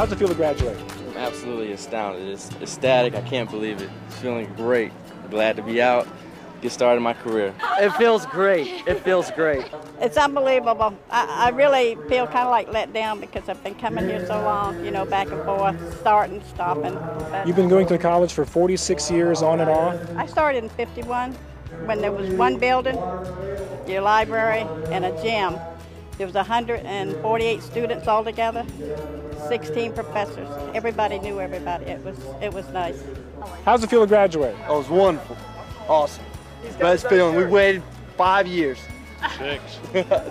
How's it feel to graduate? I'm absolutely astounded. It's ecstatic. I can't believe it. It's feeling great. Glad to be out, get started in my career. It feels great. It feels great. It's unbelievable. I really feel kind of like let down because I've been coming here so long, you know, back and forth, starting, stopping. You've been going to college for 46 years on and off? I started in '51 when there was one building, your library, and a gym. There was 148 students altogether, 16 professors. Everybody knew everybody. It was nice. How's it feel to graduate? Oh, it was wonderful. Awesome. Best feeling. We waited 5 years. 6.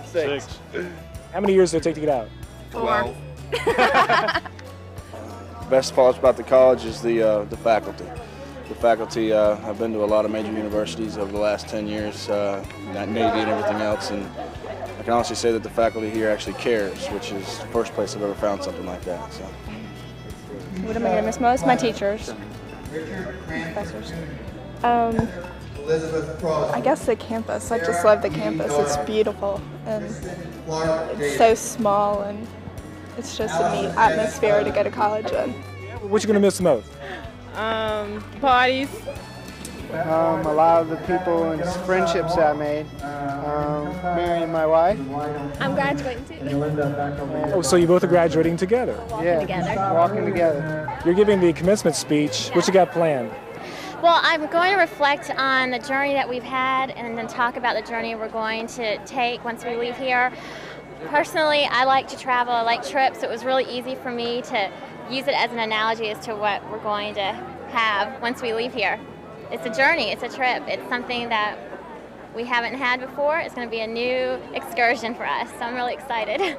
6. How many years did it take to get out? 4. Best part about the college is the faculty. The faculty, I've been to a lot of major universities over the last 10 years, not Navy and everything else, and I can honestly say that the faculty here actually cares, which is the first place I've ever found something like that. So. What am I going to miss most? My teachers. Professors. I guess the campus. I just love the campus. It's beautiful and it's so small and it's just a neat atmosphere to go to college in. What you going to miss the most? Parties. A lot of the people and friendships I made. Marrying my wife. I'm graduating too. Oh, so you both are graduating together? Walking together. You're giving the commencement speech. What you got planned? Well, I'm going to reflect on the journey that we've had and then talk about the journey we're going to take once we leave here. Personally, I like to travel, I like trips, so it was really easy for me to use it as an analogy as to what we're going to have once we leave here. It's a journey, it's a trip, it's something that we haven't had before. It's going to be a new excursion for us, so I'm really excited.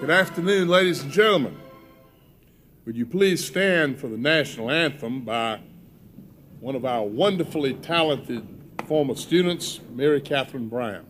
Good afternoon, ladies and gentlemen. Would you please stand for the national anthem by one of our wonderfully talented former students, Mary Catherine Brown.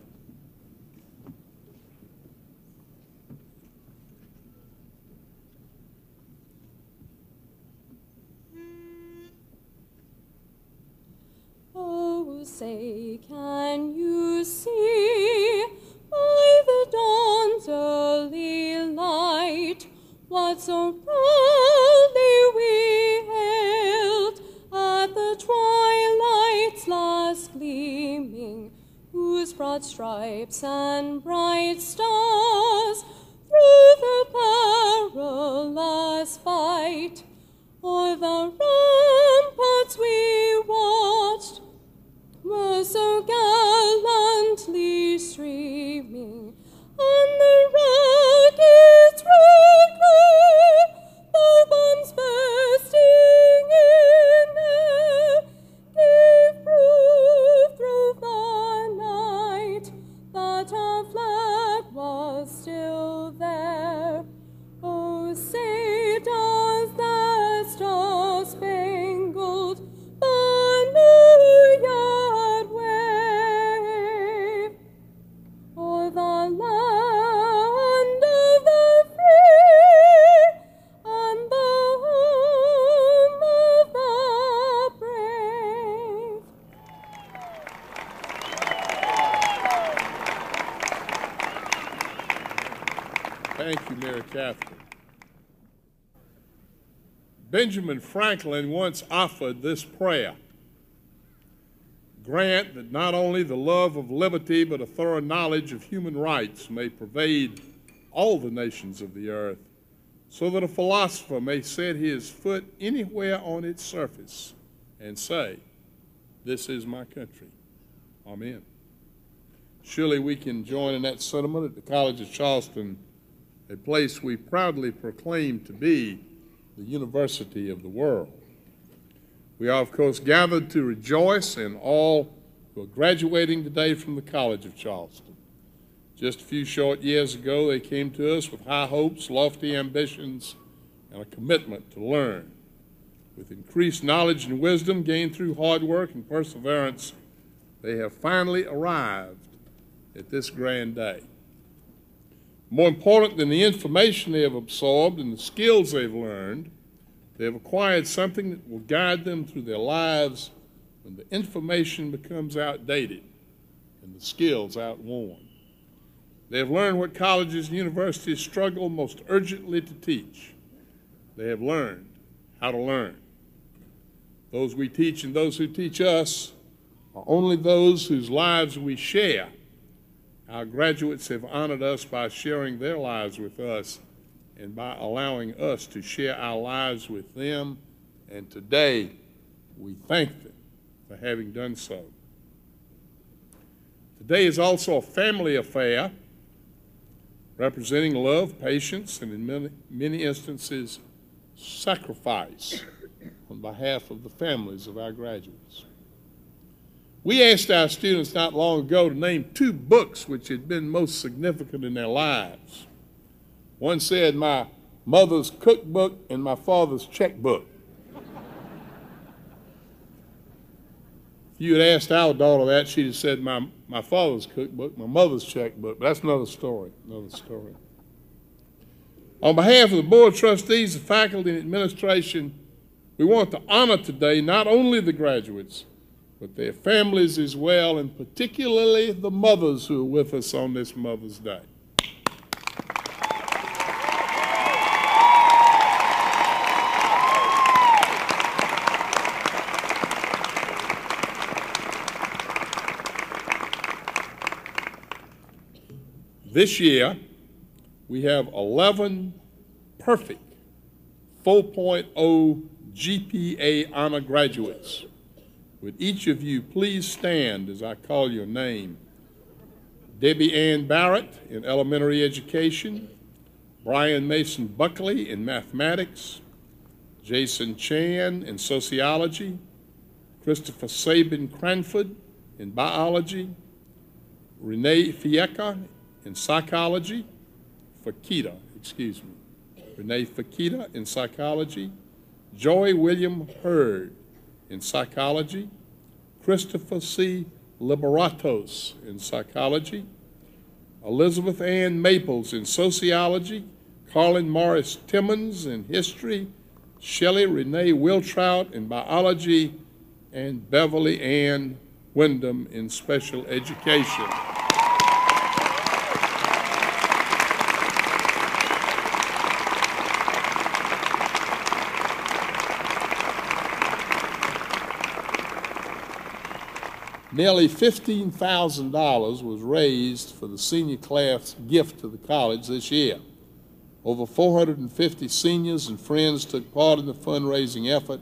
Oh, say, can you see by the dawn's early light what so proudly we hailed at the twilight's last gleaming, whose broad stripes and bright stars through the perilous fight o'er the ramparts we watched were so gallantly streaming, on the rackets red glare, the bombs bursting in air, gave proof through the night that our flag was still there. Oh, say does the star-spangled banner yet wave o'er the land of the free and the home of the brave? Thank you, Mary Catherine. Benjamin Franklin once offered this prayer: grant that not only the love of liberty but a thorough knowledge of human rights may pervade all the nations of the earth, so that a philosopher may set his foot anywhere on its surface and say, "This is my country." Amen. Surely we can join in that sentiment at the College of Charleston, a place we proudly proclaim to be the university of the world. We are, of course, gathered to rejoice in all who are graduating today from the College of Charleston. Just a few short years ago, they came to us with high hopes, lofty ambitions, and a commitment to learn. With increased knowledge and wisdom gained through hard work and perseverance, they have finally arrived at this grand day. More important than the information they have absorbed and the skills they've learned, they have acquired something that will guide them through their lives when the information becomes outdated and the skills outworn. They have learned what colleges and universities struggle most urgently to teach. They have learned how to learn. Those we teach and those who teach us are only those whose lives we share. Our graduates have honored us by sharing their lives with us and by allowing us to share our lives with them, and today we thank them for having done so. Today is also a family affair representing love, patience, and in many instances, sacrifice on behalf of the families of our graduates. We asked our students not long ago to name 2 books which had been most significant in their lives. One said, "My mother's cookbook and my father's checkbook." If you had asked our daughter that, she'd have said, my father's cookbook, my mother's checkbook. But that's another story, On behalf of the Board of Trustees, the faculty, and administration, we want to honor today not only the graduates, but their families as well, and particularly the mothers who are with us on this Mother's Day. This year, we have 11 perfect 4.0 GPA honor graduates. Would each of you please stand as I call your name? Debbie Ann Barrett in elementary education, Brian Mason Buckley in mathematics, Jason Chan in sociology, Christopher Sabin Cranford in biology, Renee Fieka in psychology, Fakita, Renee Fakita in psychology, Joy William Hurd in psychology, Christopher C. Liberatos in psychology, Elizabeth Ann Maples in sociology, Carlin Morris Timmons in history, Shelley Renee Wiltrout in biology, and Beverly Ann Wyndham in special education. Nearly $15,000 was raised for the senior class gift to the college this year. Over 450 seniors and friends took part in the fundraising effort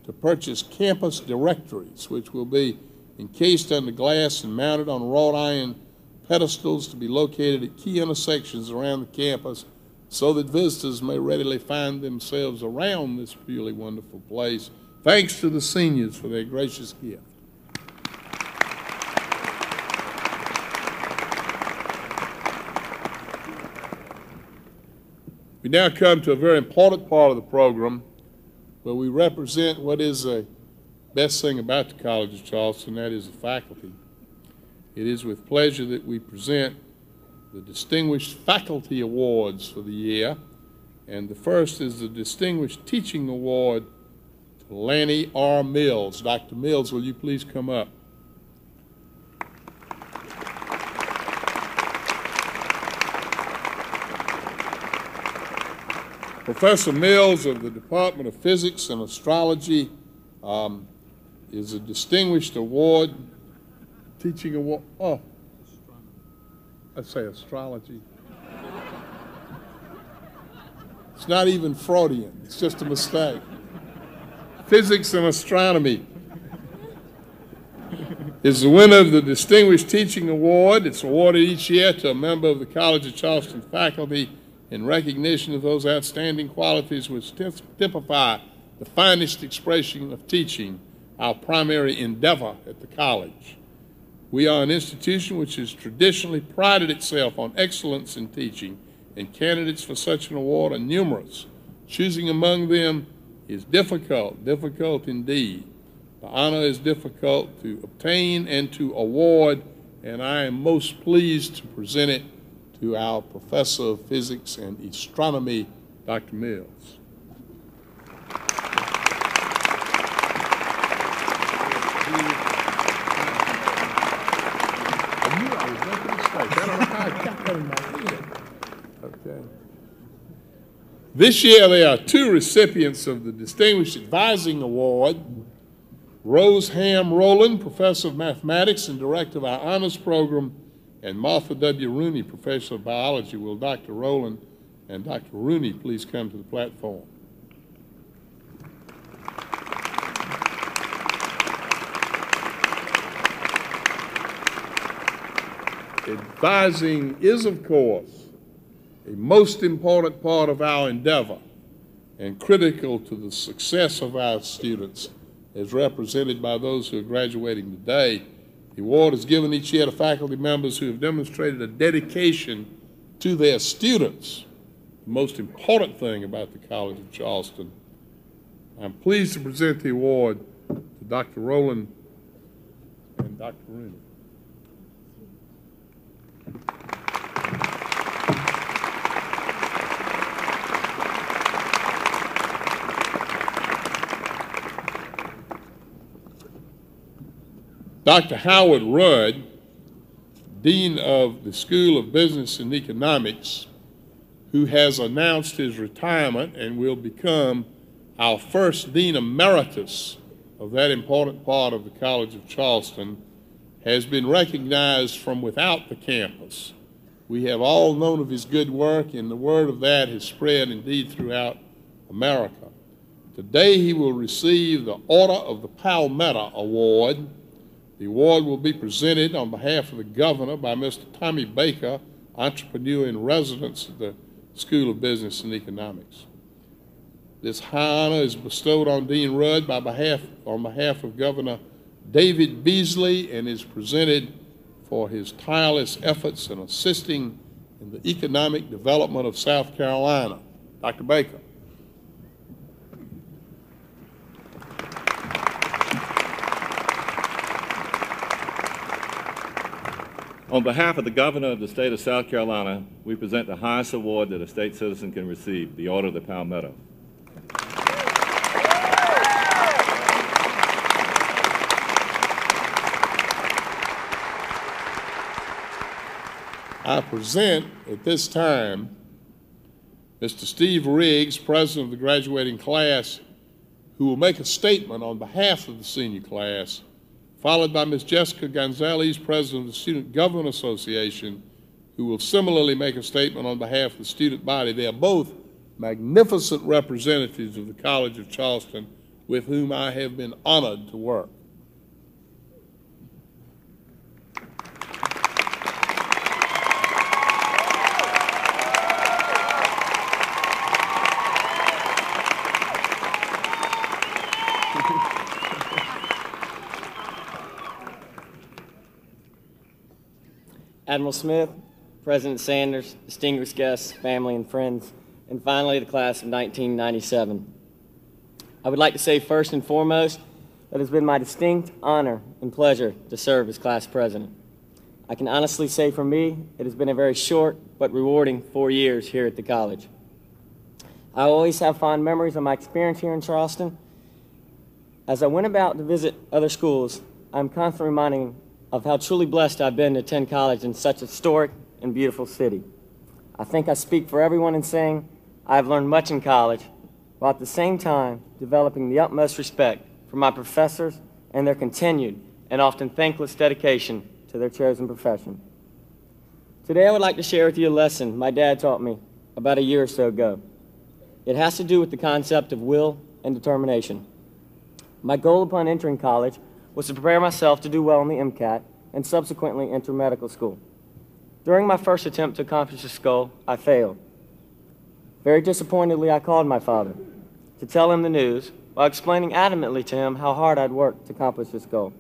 to purchase campus directories, which will be encased under glass and mounted on wrought iron pedestals to be located at key intersections around the campus so that visitors may readily find themselves around this really wonderful place. Thanks to the seniors for their gracious gift. We now come to a very important part of the program where we represent what is the best thing about the College of Charleston, that is the faculty. It is with pleasure that we present the Distinguished Faculty Awards for the year, and the first is the Distinguished Teaching Award to Lanny R. Mills. Dr. Mills, will you please come up? Professor Mills of the Department of Physics and Astrology is a distinguished award, teaching award. Oh, I say astrology. It's not even Freudian, it's just a mistake. Physics and Astronomy is the winner of the Distinguished Teaching Award. It's awarded each year to a member of the College of Charleston faculty in recognition of those outstanding qualities which typify the finest expression of teaching, our primary endeavor at the college. We are an institution which has traditionally prided itself on excellence in teaching, and candidates for such an award are numerous. Choosing among them is difficult indeed. The honor is difficult to obtain and to award, and I am most pleased to present it to our Professor of Physics and Astronomy, Dr. Mills. Okay. This year there are two recipients of the Distinguished Advising Award. Rose Ham Rowland, Professor of Mathematics and Director of our Honors Program, and Martha W. Rooney, Professor of Biology. Will Dr. Rowland and Dr. Rooney please come to the platform? Advising is, of course, a most important part of our endeavor and critical to the success of our students, as represented by those who are graduating today. The award is given each year to faculty members who have demonstrated a dedication to their students, the most important thing about the College of Charleston. I'm pleased to present the award to Dr. Rowland and Dr. Rooney. Dr. Howard Rudd, Dean of the School of Business and Economics, who has announced his retirement and will become our first Dean Emeritus of that important part of the College of Charleston, has been recognized from without the campus. We have all known of his good work, and the word of that has spread indeed throughout America. Today he will receive the Order of the Palmetto Award. The award will be presented on behalf of the governor by Mr. Tommy Baker, entrepreneur in residence at the School of Business and Economics. This high honor is bestowed on Dean Rudd on behalf of Governor David Beasley and is presented for his tireless efforts in assisting in the economic development of South Carolina. Dr. Baker. On behalf of the Governor of the state of South Carolina, we present the highest award that a state citizen can receive, the Order of the Palmetto. I present at this time Mr. Steve Riggs, President of the graduating class, who will make a statement on behalf of the senior class, followed by Ms. Jessica Gonzalez, President of the Student Government Association, who will similarly make a statement on behalf of the student body. They are both magnificent representatives of the College of Charleston with whom I have been honored to work. Admiral Smith, President Sanders, distinguished guests, family and friends, and finally the class of 1997. I would like to say first and foremost that it has been my distinct honor and pleasure to serve as class president. I can honestly say for me, it has been a very short but rewarding 4 years here at the college. I always have fond memories of my experience here in Charleston. As I went about to visit other schools, I'm constantly reminding of how truly blessed I've been to attend college in such a historic and beautiful city. I think I speak for everyone in saying I've learned much in college, while at the same time developing the utmost respect for my professors and their continued and often thankless dedication to their chosen profession. Today I would like to share with you a lesson my dad taught me about a year or so ago. It has to do with the concept of will and determination. My goal upon entering college was to prepare myself to do well in the MCAT and subsequently enter medical school. During my first attempt to accomplish this goal, I failed. Very disappointedly, I called my father to tell him the news while explaining adamantly to him how hard I'd worked to accomplish this goal.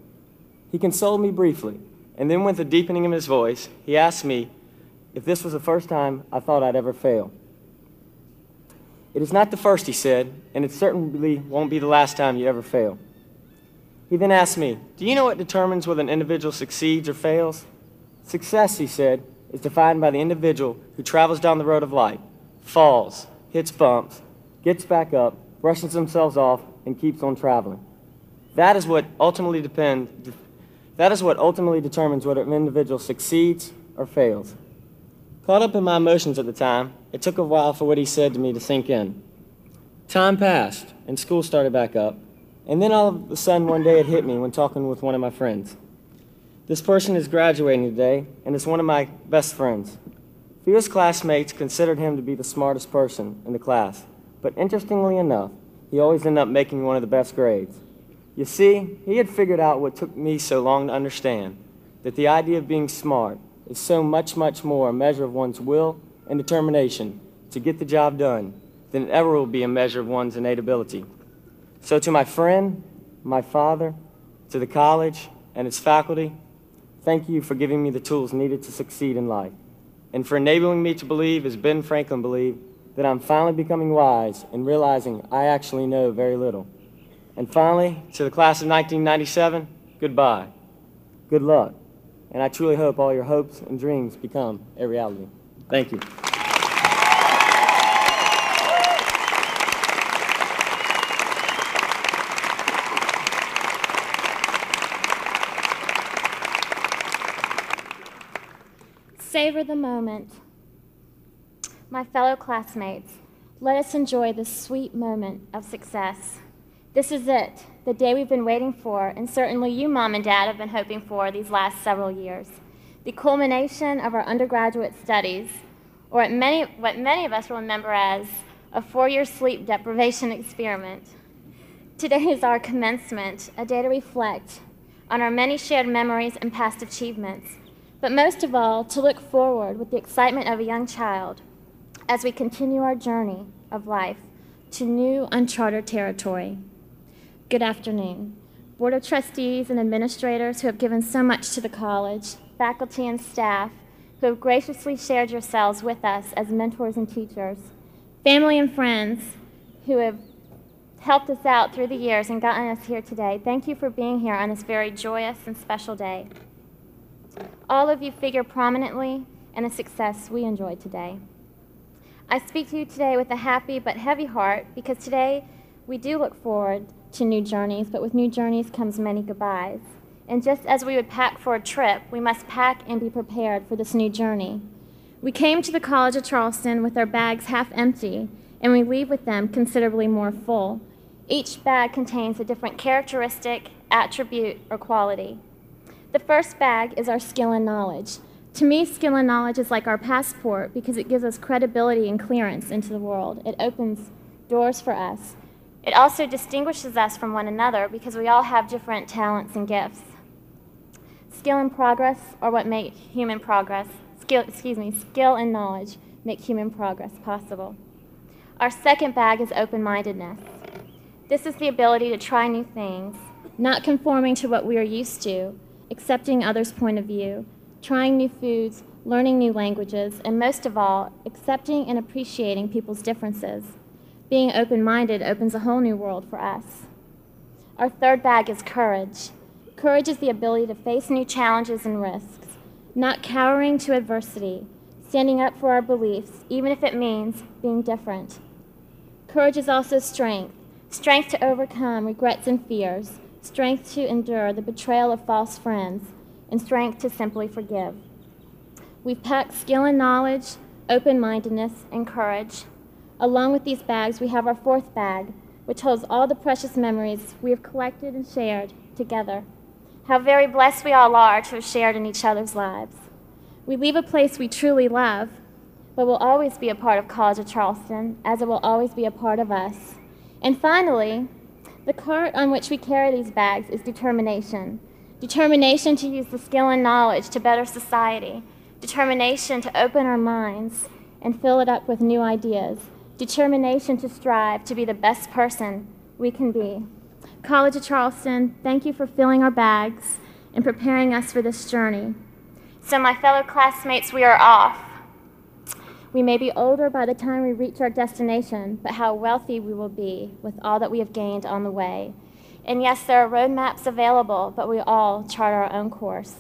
He consoled me briefly, and then with a deepening of his voice, he asked me if this was the first time I thought I'd ever fail. It is not the first, he said, and it certainly won't be the last time you ever fail. He then asked me, do you know what determines whether an individual succeeds or fails? Success, he said, is defined by the individual who travels down the road of life, falls, hits bumps, gets back up, brushes themselves off, and keeps on traveling. That is what ultimately determines whether an individual succeeds or fails. Caught up in my emotions at the time, it took a while for what he said to me to sink in. Time passed, and school started back up. And then all of a sudden one day it hit me when talking with one of my friends. This person is graduating today and is one of my best friends. Few of his classmates considered him to be the smartest person in the class, but interestingly enough, he always ended up making one of the best grades. You see, he had figured out what took me so long to understand, that the idea of being smart is so much more a measure of one's will and determination to get the job done than it ever will be a measure of one's innate ability. So to my friend, my father, to the college and its faculty, thank you for giving me the tools needed to succeed in life, and for enabling me to believe, as Ben Franklin believed, that I'm finally becoming wise and realizing I actually know very little. And finally, to the class of 1997, goodbye, good luck, and I truly hope all your hopes and dreams become a reality. Thank you. Savor the moment. My fellow classmates, let us enjoy this sweet moment of success. This is it, the day we've been waiting for, and certainly you, Mom and Dad, have been hoping for these last several years. The culmination of our undergraduate studies, or what many of us will remember as a 4-year sleep deprivation experiment. Today is our commencement, a day to reflect on our many shared memories and past achievements, but most of all, to look forward with the excitement of a young child as we continue our journey of life to new uncharted territory. Good afternoon. Board of Trustees and administrators who have given so much to the college, faculty and staff, who have graciously shared yourselves with us as mentors and teachers, family and friends who have helped us out through the years and gotten us here today. Thank you for being here on this very joyous and special day. All of you figure prominently in the success we enjoyed today. I speak to you today with a happy but heavy heart because today we do look forward to new journeys, but with new journeys comes many goodbyes. And just as we would pack for a trip, we must pack and be prepared for this new journey. We came to the College of Charleston with our bags half empty, and we leave with them considerably more full. Each bag contains a different characteristic, attribute, or quality. The first bag is our skill and knowledge. To me, skill and knowledge is like our passport because it gives us credibility and clearance into the world. It opens doors for us. It also distinguishes us from one another because we all have different talents and gifts. Skill and progress are what make human progress. Skill and knowledge make human progress possible. Our second bag is open-mindedness. This is the ability to try new things, not conforming to what we are used to, accepting others' point of view, trying new foods, learning new languages, and most of all, accepting and appreciating people's differences. Being open-minded opens a whole new world for us. Our third bag is courage. Courage is the ability to face new challenges and risks, not cowering to adversity, standing up for our beliefs, even if it means being different. Courage is also strength. Strength to overcome regrets and fears, strength to endure the betrayal of false friends, and strength to simply forgive. We've packed skill and knowledge, open-mindedness, and courage. Along with these bags, we have our fourth bag, which holds all the precious memories we have collected and shared together. How very blessed we all are to have shared in each other's lives. We leave a place we truly love, but will always be a part of College of Charleston, as it will always be a part of us. And finally, the cart on which we carry these bags is determination. Determination to use the skill and knowledge to better society. Determination to open our minds and fill it up with new ideas. Determination to strive to be the best person we can be. College of Charleston, thank you for filling our bags and preparing us for this journey. So my fellow classmates, we are off. We may be older by the time we reach our destination, but how wealthy we will be with all that we have gained on the way. And yes, there are road maps available, but we all chart our own course.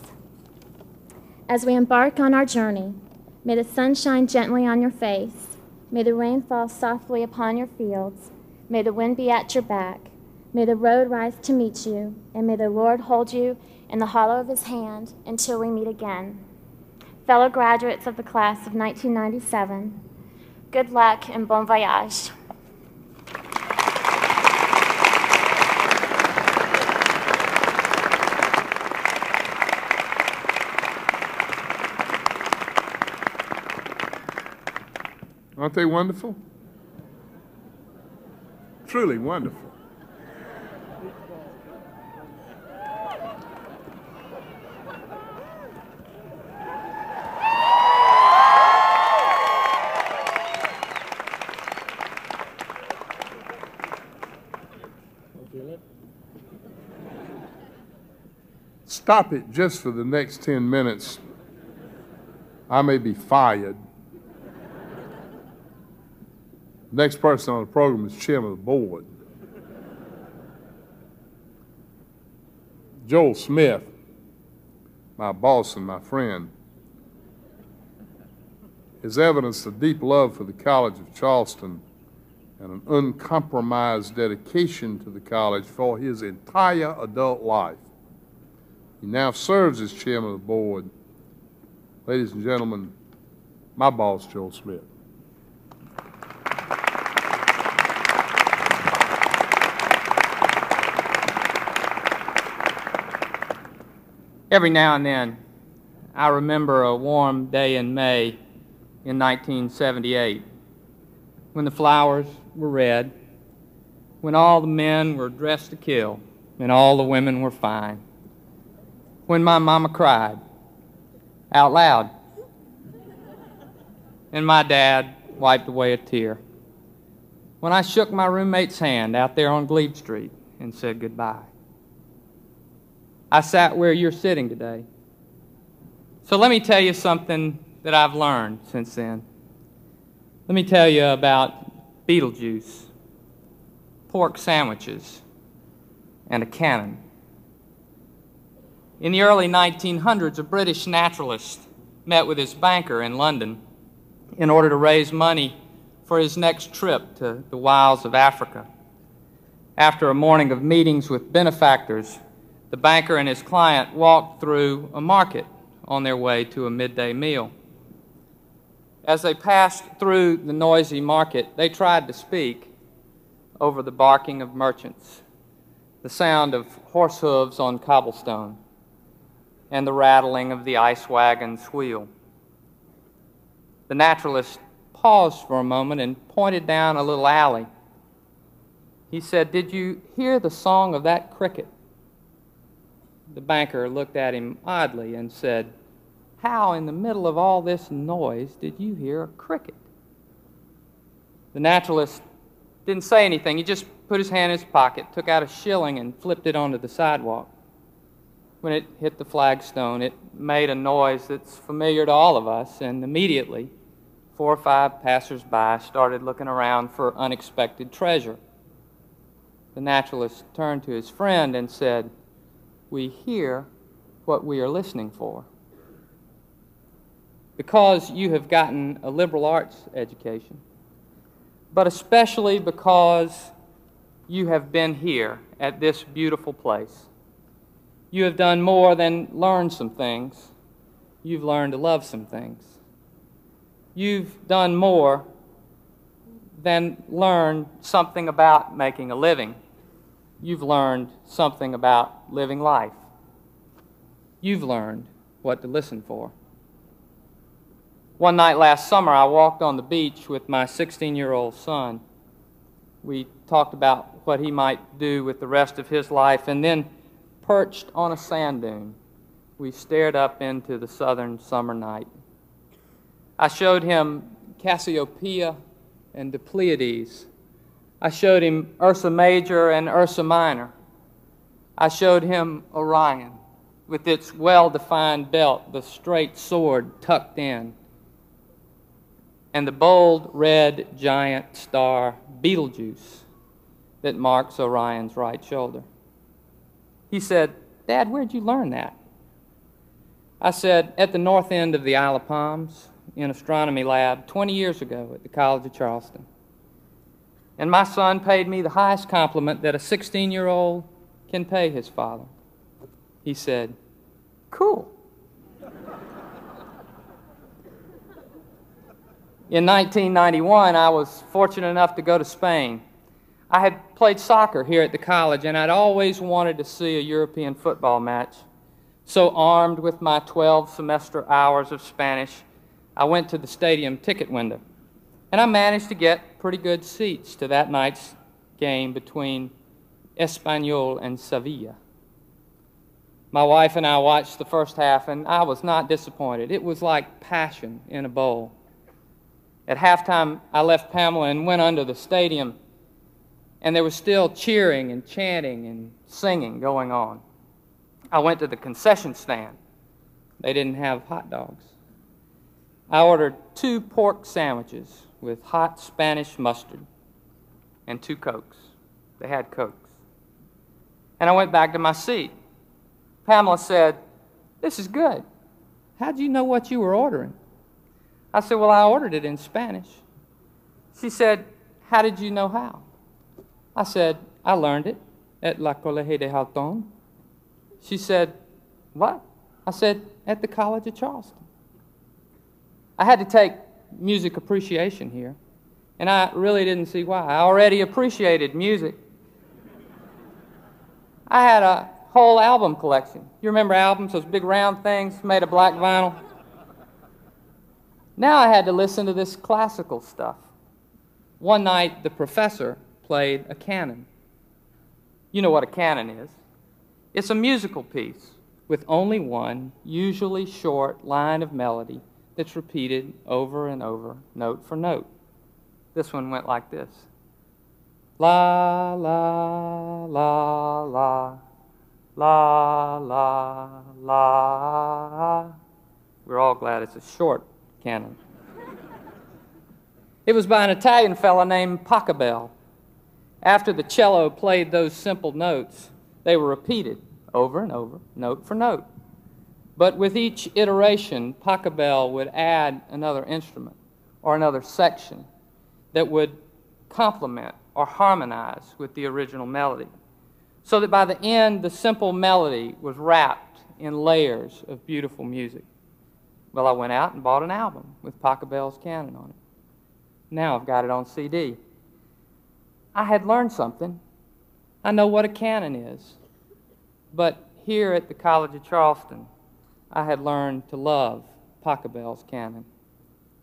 As we embark on our journey, may the sun shine gently on your face, may the rain fall softly upon your fields, may the wind be at your back, may the road rise to meet you, and may the Lord hold you in the hollow of his hand until we meet again. Fellow graduates of the class of 1997, good luck and bon voyage. Aren't they wonderful? Truly wonderful. Stop it just for the next 10 minutes. I may be fired. Next person on the program is chairman of the board. Joel Smith, my boss and my friend, has evidenced a deep love for the College of Charleston and an uncompromised dedication to the college for his entire adult life. He now serves as chairman of the board. Ladies and gentlemen, my boss, Joel Smith. Every now and then, I remember a warm day in May in 1978, when the flowers were red, when all the men were dressed to kill, and all the women were fine, when my mama cried out loud, and my dad wiped away a tear, when I shook my roommate's hand out there on Glebe Street and said goodbye. I sat where you're sitting today. So let me tell you something that I've learned since then. Let me tell you about Beetlejuice, pork sandwiches, and a cannon. In the early 1900s, a British naturalist met with his banker in London in order to raise money for his next trip to the wilds of Africa. After a morning of meetings with benefactors, the banker and his client walked through a market on their way to a midday meal. As they passed through the noisy market, they tried to speak over the barking of merchants, the sound of horse hooves on cobblestone, and the rattling of the ice wagon's wheel. The naturalist paused for a moment and pointed down a little alley. He said, "Did you hear the song of that cricket?" The banker looked at him oddly and said, "How in the middle of all this noise did you hear a cricket?" The naturalist didn't say anything. He just put his hand in his pocket, took out a shilling, and flipped it onto the sidewalk. When it hit the flagstone, it made a noise that's familiar to all of us, and immediately 4 or 5 passers-by started looking around for unexpected treasure. The naturalist turned to his friend and said, "We hear what we are listening for." Because you have gotten a liberal arts education, but especially because you have been here at this beautiful place, you have done more than learn some things. You've learned to love some things. You've done more than learn something about making a living. You've learned something about living life. You've learned what to listen for. One night last summer, I walked on the beach with my 16-year-old son. We talked about what he might do with the rest of his life, and then, perched on a sand dune, we stared up into the southern summer night. I showed him Cassiopeia and the Pleiades. I showed him Ursa Major and Ursa Minor. I showed him Orion with its well-defined belt, the straight sword tucked in, and the bold red giant star Betelgeuse that marks Orion's right shoulder. He said, "Dad, where'd you learn that?" I said, "At the north end of the Isle of Palms, in astronomy lab 20 years ago at the College of Charleston." And my son paid me the highest compliment that a 16-year-old can pay his father. He said, "Cool." In 1991, I was fortunate enough to go to Spain. I had played soccer here at the college, and I'd always wanted to see a European football match. So armed with my 12 semester hours of Spanish, I went to the stadium ticket window, and I managed to get pretty good seats to that night's game between Espanyol and Sevilla. My wife and I watched the first half, and I was not disappointed. It was like passion in a bowl. At halftime, I left Pamela and went under the stadium, and there was still cheering and chanting and singing going on. I went to the concession stand. They didn't have hot dogs. I ordered 2 pork sandwiches with hot Spanish mustard and 2 Cokes. They had Cokes. And I went back to my seat. Pamela said, "This is good. How'd you know what you were ordering?" I said, "Well, I ordered it in Spanish." She said, "How did you know how?" I said, "I learned it at La Colegio de Halton." She said, "What?" I said, "At the College of Charleston." I had to take music appreciation here, and I really didn't see why. I already appreciated music. I had a whole album collection. You remember albums, those big round things made of black vinyl? Now I had to listen to this classical stuff. One night, the professor played a canon. You know what a canon is. It's a musical piece with only one, usually short, line of melody that's repeated over and over, note for note. This one went like this. La, la, la, la, la, la, la. We're all glad it's a short canon. It was by an Italian fellow named Pachelbel. After the cello played those simple notes, they were repeated over and over, note for note. But with each iteration, Pachelbel would add another instrument or another section that would complement or harmonize with the original melody, so that by the end, the simple melody was wrapped in layers of beautiful music. Well, I went out and bought an album with Pachelbel's canon on it. Now I've got it on CD. I had learned something. I know what a canon is. But here at the College of Charleston, I had learned to love Pachelbel's canon,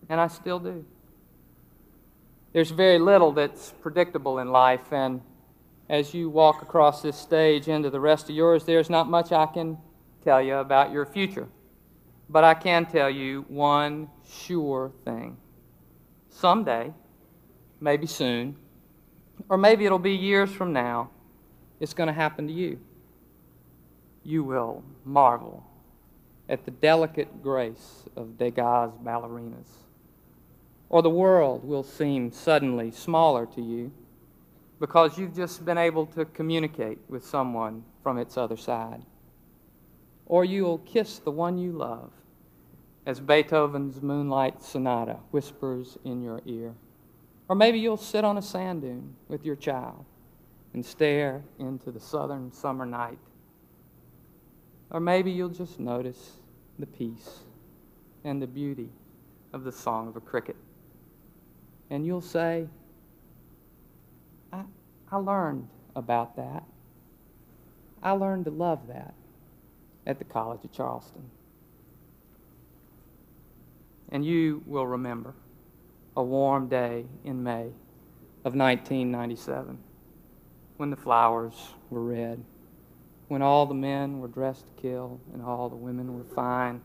and I still do. There's very little that's predictable in life, and as you walk across this stage into the rest of yours, there's not much I can tell you about your future. But I can tell you one sure thing. Someday, maybe soon, or maybe it'll be years from now, it's going to happen to you. You will marvel at the delicate grace of Degas' ballerinas. Or the world will seem suddenly smaller to you because you've just been able to communicate with someone from its other side. Or you'll kiss the one you love as Beethoven's Moonlight Sonata whispers in your ear. Or maybe you'll sit on a sand dune with your child and stare into the southern summer night. Or maybe you'll just notice the peace and the beauty of the song of a cricket. And you'll say, I learned about that. I learned to love that at the College of Charleston. And you will remember a warm day in May of 1997 when the flowers were red, when all the men were dressed to kill and all the women were fine,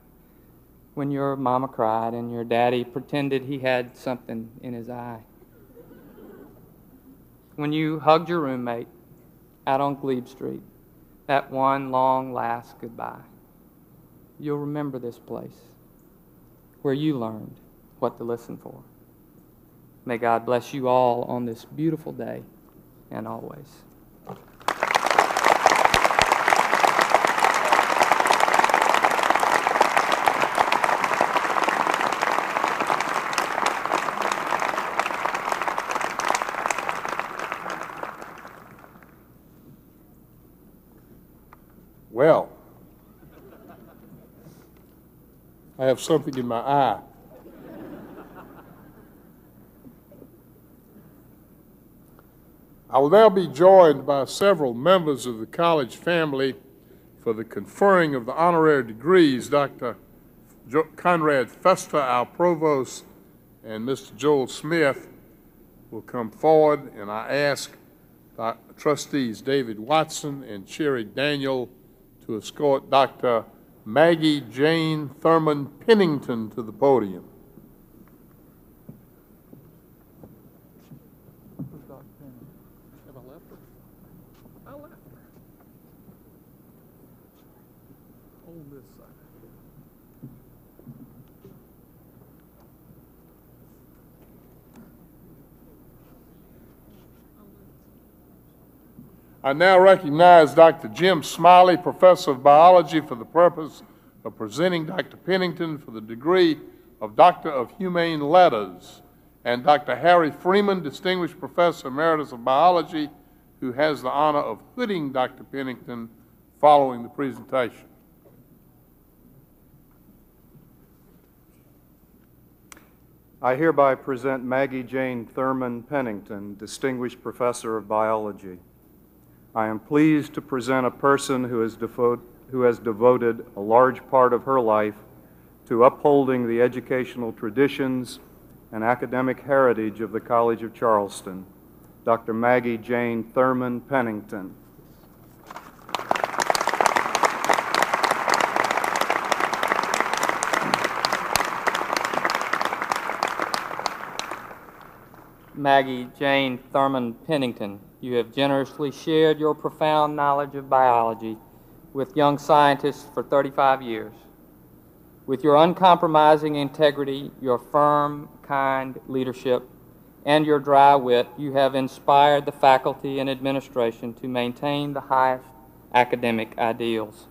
when your mama cried and your daddy pretended he had something in his eye, when you hugged your roommate out on Glebe Street, that one long last goodbye. You'll remember this place where you learned what to listen for. May God bless you all on this beautiful day and always. Well, I have something in my eye. I will now be joined by several members of the college family for the conferring of the honorary degrees. Dr. Conrad Festa, our provost, and Mr. Joel Smith will come forward, and I ask trustees David Watson and Sherry Daniel to escort Dr. Maggie Jane Thurman Pennington to the podium. I now recognize Dr. Jim Smiley, Professor of Biology, for the purpose of presenting Dr. Pennington for the degree of Doctor of Humane Letters, and Dr. Harry Freeman, Distinguished Professor Emeritus of Biology, who has the honor of hooding Dr. Pennington following the presentation. I hereby present Maggie Jane Thurman Pennington, Distinguished Professor of Biology. I am pleased to present a person who has devoted a large part of her life to upholding the educational traditions and academic heritage of the College of Charleston, Dr. Maggie Jane Thurman Pennington. Maggie Jane Thurman Pennington, you have generously shared your profound knowledge of biology with young scientists for 35 years. With your uncompromising integrity, your firm, kind leadership, and your dry wit, you have inspired the faculty and administration to maintain the highest academic ideals.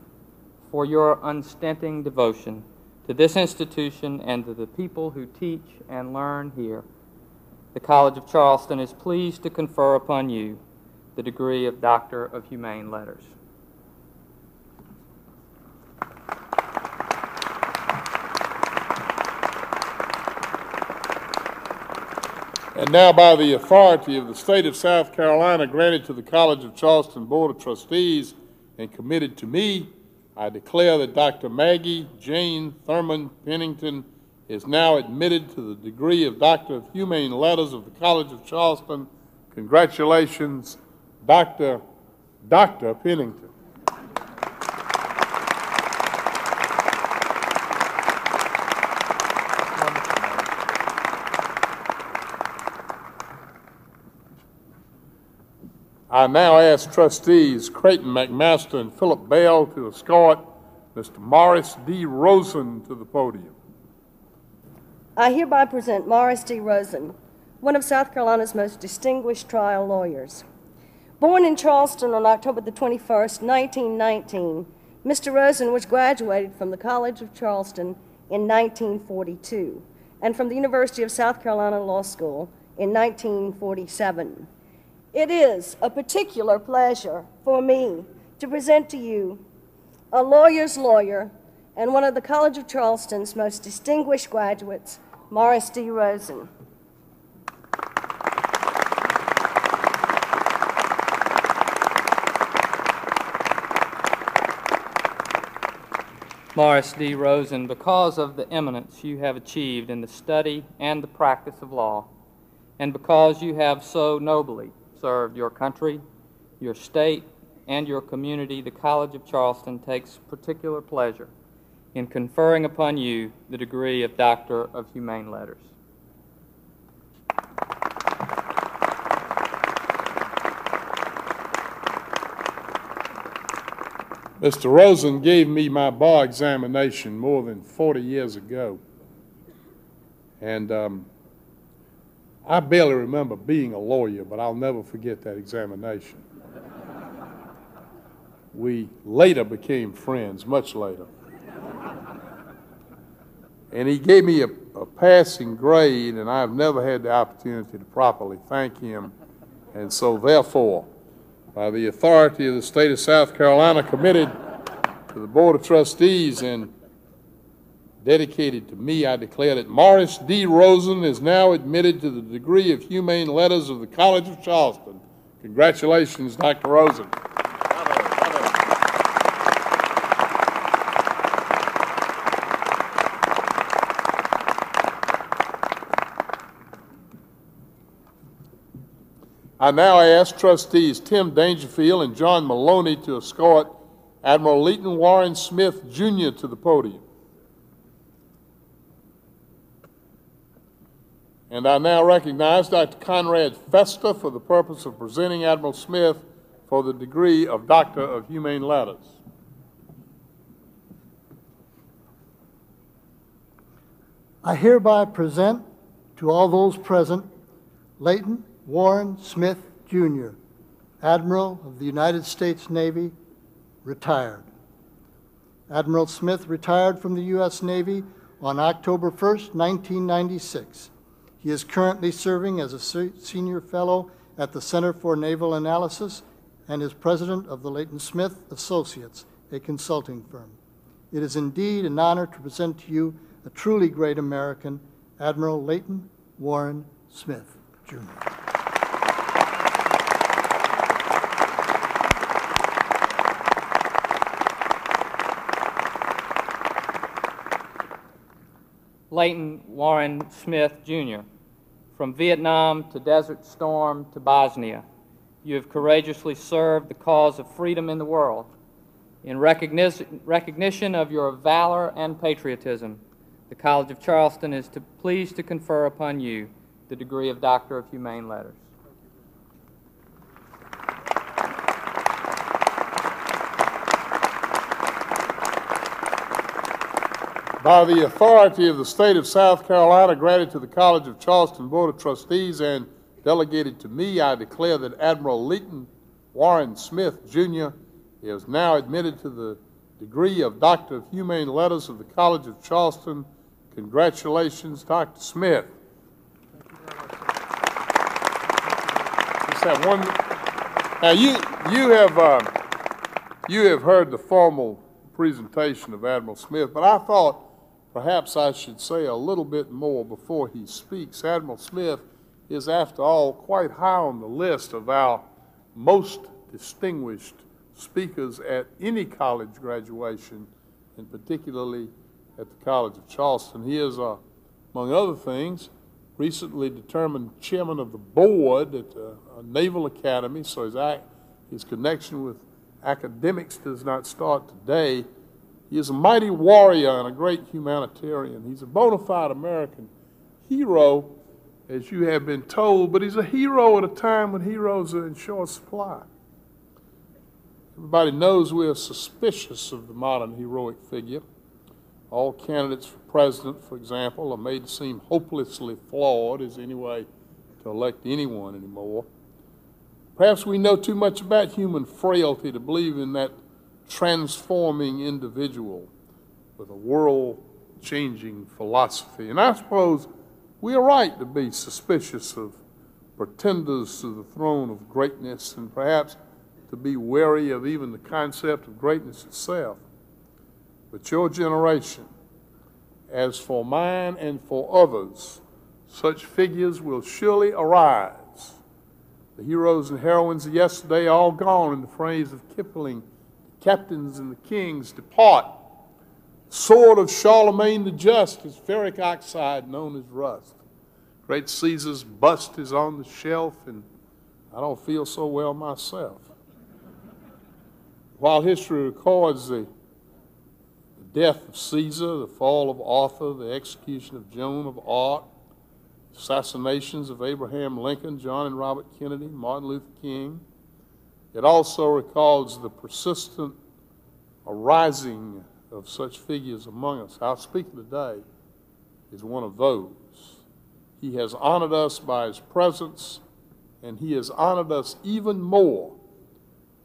For your unstinting devotion to this institution and to the people who teach and learn here, the College of Charleston is pleased to confer upon you the degree of Doctor of Humane Letters. And now, by the authority of the state of South Carolina granted to the College of Charleston Board of Trustees and committed to me, I declare that Dr. Maggie Jane Thurman Pennington is now admitted to the degree of Doctor of Humane Letters of the College of Charleston. Congratulations, Dr. Pennington. I now ask trustees Creighton McMaster and Philip Bell to escort Mr. Morris D. Rosen to the podium. I hereby present Morris D. Rosen, one of South Carolina's most distinguished trial lawyers. Born in Charleston on October the 21st, 1919, Mr. Rosen was graduated from the College of Charleston in 1942 and from the University of South Carolina Law School in 1947. It is a particular pleasure for me to present to you a lawyer's lawyer and one of the College of Charleston's most distinguished graduates, Morris D. Rosen. Morris D. Rosen, because of the eminence you have achieved in the study and the practice of law, and because you have so nobly served your country, your state, and your community, the College of Charleston takes particular pleasure in conferring upon you the degree of Doctor of Humane Letters. Mr. Rosen gave me my bar examination more than 40 years ago, and I barely remember being a lawyer, but I'll never forget that examination. We later became friends, much later. And he gave me a passing grade, and I've never had the opportunity to properly thank him. And so, therefore, by the authority of the state of South Carolina committed to the Board of Trustees and dedicated to me, I declare that Morris D. Rosen is now admitted to the degree of Humane Letters of the College of Charleston. Congratulations, Dr. Rosen. I now ask trustees Tim Dangerfield and John Maloney to escort Admiral Leighton Warren Smith, Jr. to the podium. And I now recognize Dr. Conrad Festa for the purpose of presenting Admiral Smith for the degree of Doctor of Humane Letters. I hereby present to all those present Leighton Warren Smith, Jr., Admiral of the United States Navy, retired. Admiral Smith retired from the U.S. Navy on October 1st, 1996. He is currently serving as a senior fellow at the Center for Naval Analysis and is president of the Leighton Smith Associates, a consulting firm. It is indeed an honor to present to you a truly great American, Admiral Leighton Warren Smith, Jr. Leighton Warren Smith, Jr. From Vietnam to Desert Storm to Bosnia, you have courageously served the cause of freedom in the world. In recognition of your valor and patriotism, the College of Charleston is pleased to confer upon you the degree of Doctor of Humane Letters. By the authority of the state of South Carolina, granted to the College of Charleston Board of Trustees and delegated to me, I declare that Admiral Leighton Warren Smith, Jr. is now admitted to the degree of Doctor of Humane Letters of the College of Charleston. Congratulations, Dr. Smith. Just have one. Now you have heard the formal presentation of Admiral Smith, but I thought perhaps I should say a little bit more before he speaks. Admiral Smith is, after all, quite high on the list of our most distinguished speakers at any college graduation, and particularly at the College of Charleston. He is, among other things, recently determined chairman of the board at a Naval Academy, so his connection with academics does not start today. He is a mighty warrior and a great humanitarian. He's a bona fide American hero, as you have been told, but he's a hero at a time when heroes are in short supply. Everybody knows we are suspicious of the modern heroic figure. All candidates for president, for example, are made to seem hopelessly flawed. Is any way to elect anyone anymore. Perhaps we know too much about human frailty to believe in that transforming individual with a world-changing philosophy. And I suppose we are right to be suspicious of pretenders to the throne of greatness, and perhaps to be wary of even the concept of greatness itself. But your generation, as for mine and for others, such figures will surely arise. The heroes and heroines of yesterday are all gone, in the phrase of Kipling. The captains and the kings depart. The sword of Charlemagne the Just is ferric oxide known as rust. Great Caesar's bust is on the shelf, and I don't feel so well myself. While history records the death of Caesar, the fall of Arthur, the execution of Joan of Arc, assassinations of Abraham Lincoln, John and Robert Kennedy, Martin Luther King, it also records the persistent arising of such figures among us. Our speaker today is one of those. He has honored us by his presence, and he has honored us even more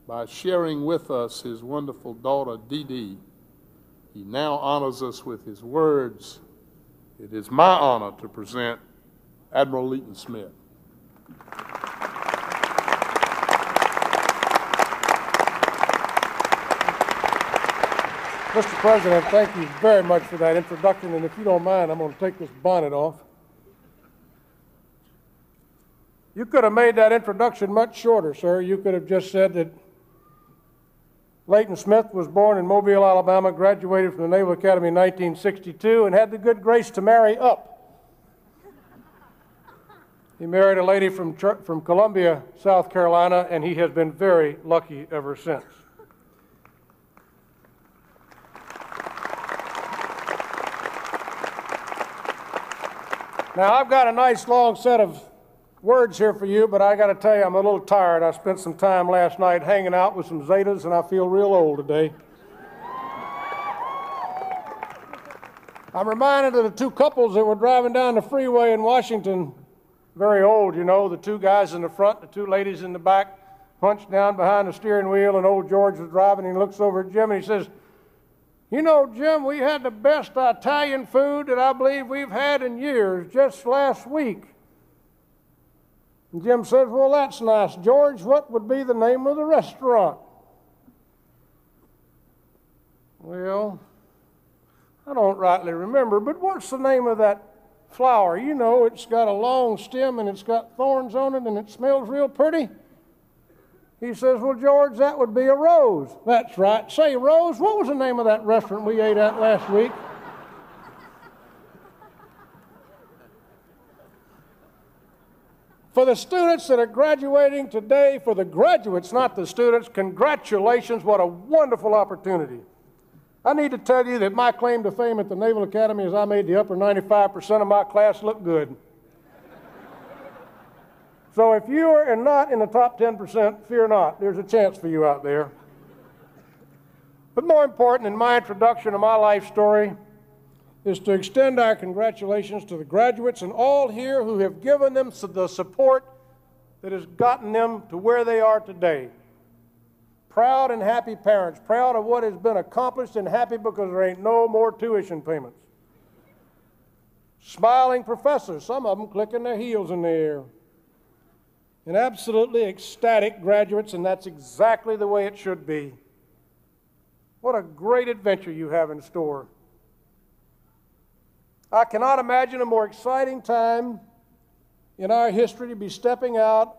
by sharing with us his wonderful daughter, Dee Dee. He now honors us with his words. It is my honor to present Admiral Leighton Smith. Mr. President, thank you very much for that introduction, and if you don't mind, I'm going to take this bonnet off. You could have made that introduction much shorter, sir. You could have just said that Leighton Smith was born in Mobile, Alabama, graduated from the Naval Academy in 1962, and had the good grace to marry up. He married a lady from Columbia, South Carolina, and he has been very lucky ever since. Now, I've got a nice long set of words here for you, but I got to tell you, I'm a little tired. I spent some time last night hanging out with some Zetas, and I feel real old today. I'm reminded of the two couples that were driving down the freeway in Washington, very old, you know, the two guys in the front, the two ladies in the back, hunched down behind the steering wheel, and old George was driving, and he looks over at Jim, and he says, "You know, Jim, we had the best Italian food that I believe we've had in years just last week." And Jim says, "Well, that's nice. George, what would be the name of the restaurant?" "Well, I don't rightly remember, but what's the name of that flower? You know, it's got a long stem and it's got thorns on it and it smells real pretty." He says, "Well, George, that would be a rose." "That's right. Say, Rose, what was the name of that restaurant we ate at last week?" For the students that are graduating today, for the graduates, not the students, congratulations, what a wonderful opportunity. I need to tell you that my claim to fame at the Naval Academy is I made the upper 95% of my class look good. So if you are not in the top 10%, fear not. There's a chance for you out there. But more important in my introduction to my life story is to extend our congratulations to the graduates and all here who have given them the support that has gotten them to where they are today. Proud and happy parents, proud of what has been accomplished and happy because there ain't no more tuition payments. Smiling professors, some of them clicking their heels in the air. And absolutely ecstatic graduates, and that's exactly the way it should be. What a great adventure you have in store. I cannot imagine a more exciting time in our history to be stepping out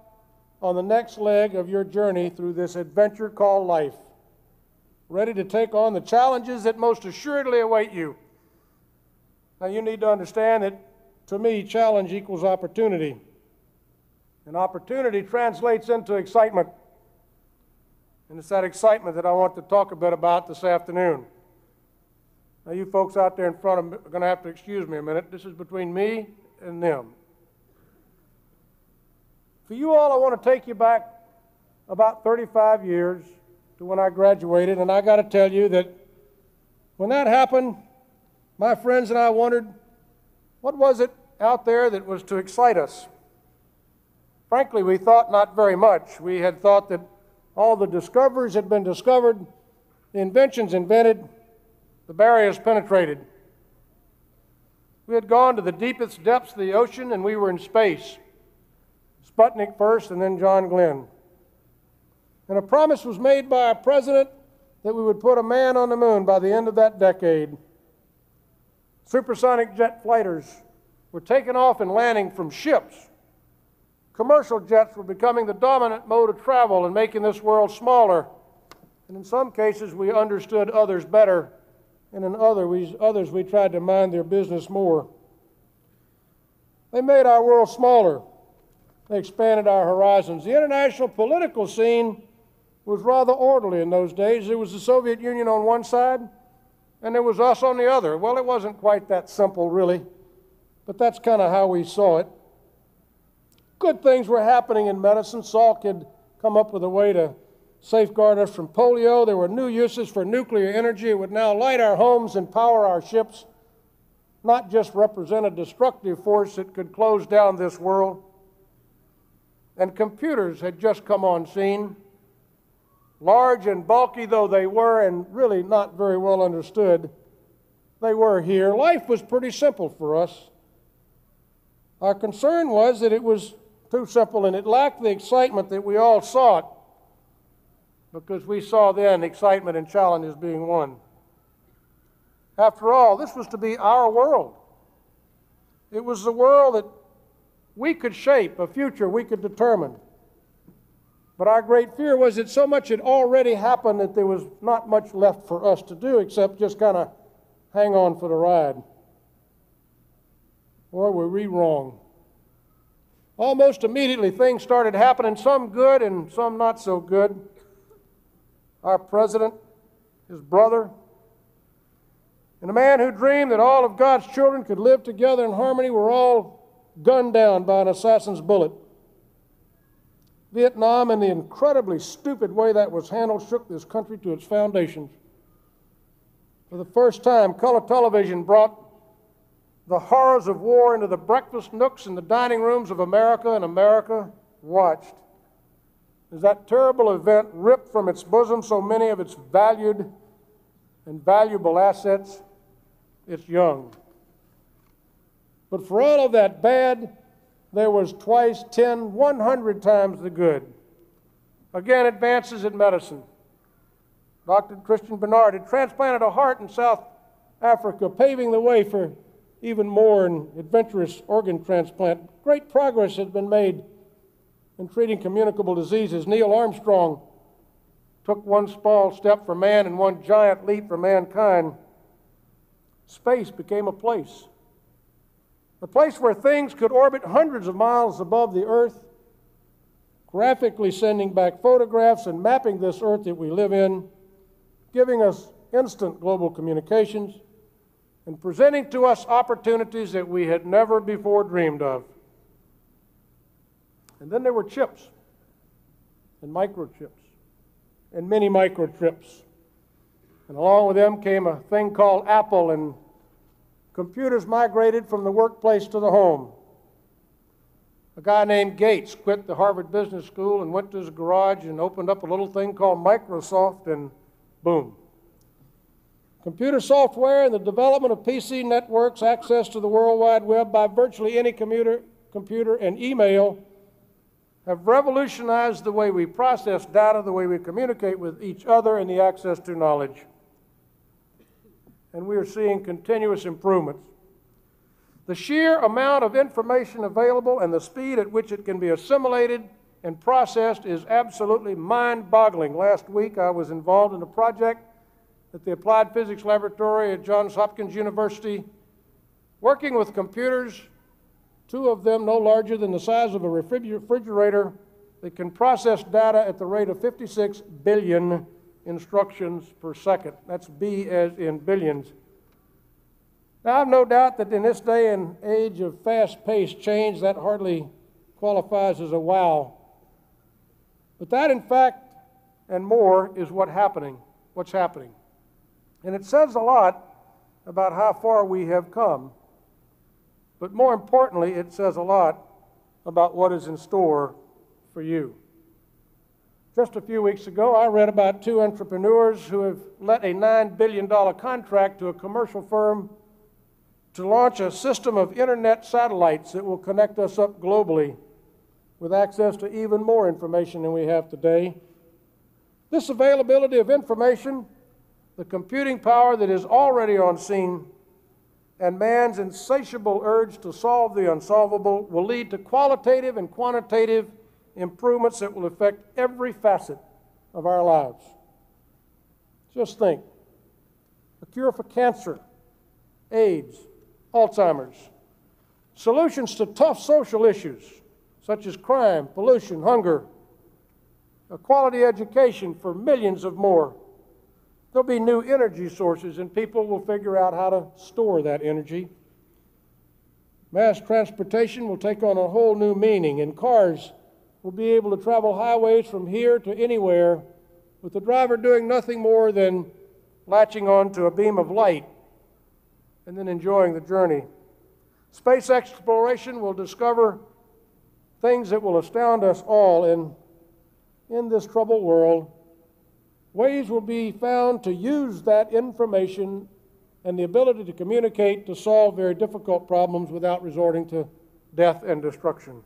on the next leg of your journey through this adventure called life, ready to take on the challenges that most assuredly await you. Now, you need to understand that, to me, challenge equals opportunity. And opportunity translates into excitement. And it's that excitement that I want to talk a bit about this afternoon. Now, you folks out there in front of me are going to have to excuse me a minute. This is between me and them. For you all, I want to take you back about 35 years to when I graduated, and I got to tell you that when that happened, my friends and I wondered, what was it out there that was to excite us? Frankly, we thought not very much. We had thought that all the discoveries had been discovered, the inventions invented, the barriers penetrated. We had gone to the deepest depths of the ocean, and we were in space. Sputnik first, and then John Glenn. And a promise was made by our president that we would put a man on the moon by the end of that decade. Supersonic jet fighters were taking off and landing from ships. Commercial jets were becoming the dominant mode of travel and making this world smaller. And in some cases, we understood others better, and in others, we tried to mind their business more. They made our world smaller. They expanded our horizons. The international political scene was rather orderly in those days. There was the Soviet Union on one side, and there was us on the other. Well, it wasn't quite that simple, really, but that's kind of how we saw it. Good things were happening in medicine. Salk had come up with a way to safeguard us from polio. There were new uses for nuclear energy. It would now light our homes and power our ships, not just represent a destructive force that could close down this world. And computers had just come on scene. Large and bulky though they were, and really not very well understood, they were here. Life was pretty simple for us. Our concern was that it was too simple and it lacked the excitement that we all sought, because we saw then excitement and challenge as being one. After all, this was to be our world. It was the world that we could shape, a future we could determine. But our great fear was that so much had already happened that there was not much left for us to do except just kind of hang on for the ride. Boy, were we wrong. Almost immediately things started happening, some good and some not so good. Our president, his brother, and a man who dreamed that all of God's children could live together in harmony were all gunned down by an assassin's bullet. Vietnam, and the incredibly stupid way that was handled, shook this country to its foundations. For the first time, color television brought the horrors of war into the breakfast nooks and the dining rooms of America, and America watched as that terrible event ripped from its bosom so many of its valued and valuable assets, its young. But for all of that bad, there was twice 10, 100 times the good. Again, advances in medicine. Dr. Christian Bernard had transplanted a heart in South Africa, paving the way for even more adventurous organ transplant. Great progress has been made in treating communicable diseases. Neil Armstrong took one small step for man and one giant leap for mankind. Space became a place where things could orbit hundreds of miles above the Earth, graphically sending back photographs and mapping this Earth that we live in, giving us instant global communications, and presenting to us opportunities that we had never before dreamed of. And then there were chips, and microchips, and mini microchips. And along with them came a thing called Apple and computers migrated from the workplace to the home. A guy named Gates quit the Harvard Business School and went to his garage and opened up a little thing called Microsoft, and boom. Computer software and the development of PC networks, access to the World Wide Web by virtually any computer, and email have revolutionized the way we process data, the way we communicate with each other, and the access to knowledge. And we are seeing continuous improvements. The sheer amount of information available and the speed at which it can be assimilated and processed is absolutely mind-boggling. Last week I was involved in a project at the Applied Physics Laboratory at Johns Hopkins University, working with computers, two of them no larger than the size of a refrigerator, that can process data at the rate of 56 billion instructions per second. That's B as in billions. Now, I have no doubt that in this day and age of fast-paced change, that hardly qualifies as a wow. But that, in fact, and more, is what's happening. And it says a lot about how far we have come. But more importantly, it says a lot about what is in store for you. Just a few weeks ago, I read about two entrepreneurs who have let a $9 billion contract to a commercial firm to launch a system of internet satellites that will connect us up globally with access to even more information than we have today. This availability of information, the computing power that is already on scene, and man's insatiable urge to solve the unsolvable will lead to qualitative and quantitative improvements that will affect every facet of our lives. Just think, a cure for cancer, AIDS, Alzheimer's, solutions to tough social issues such as crime, pollution, hunger, a quality education for millions of more. There'll be new energy sources, and people will figure out how to store that energy. Mass transportation will take on a whole new meaning, and cars will be able to travel highways from here to anywhere with the driver doing nothing more than latching on to a beam of light and then enjoying the journey. Space exploration will discover things that will astound us all, and in this troubled world, ways will be found to use that information and the ability to communicate to solve very difficult problems without resorting to death and destruction.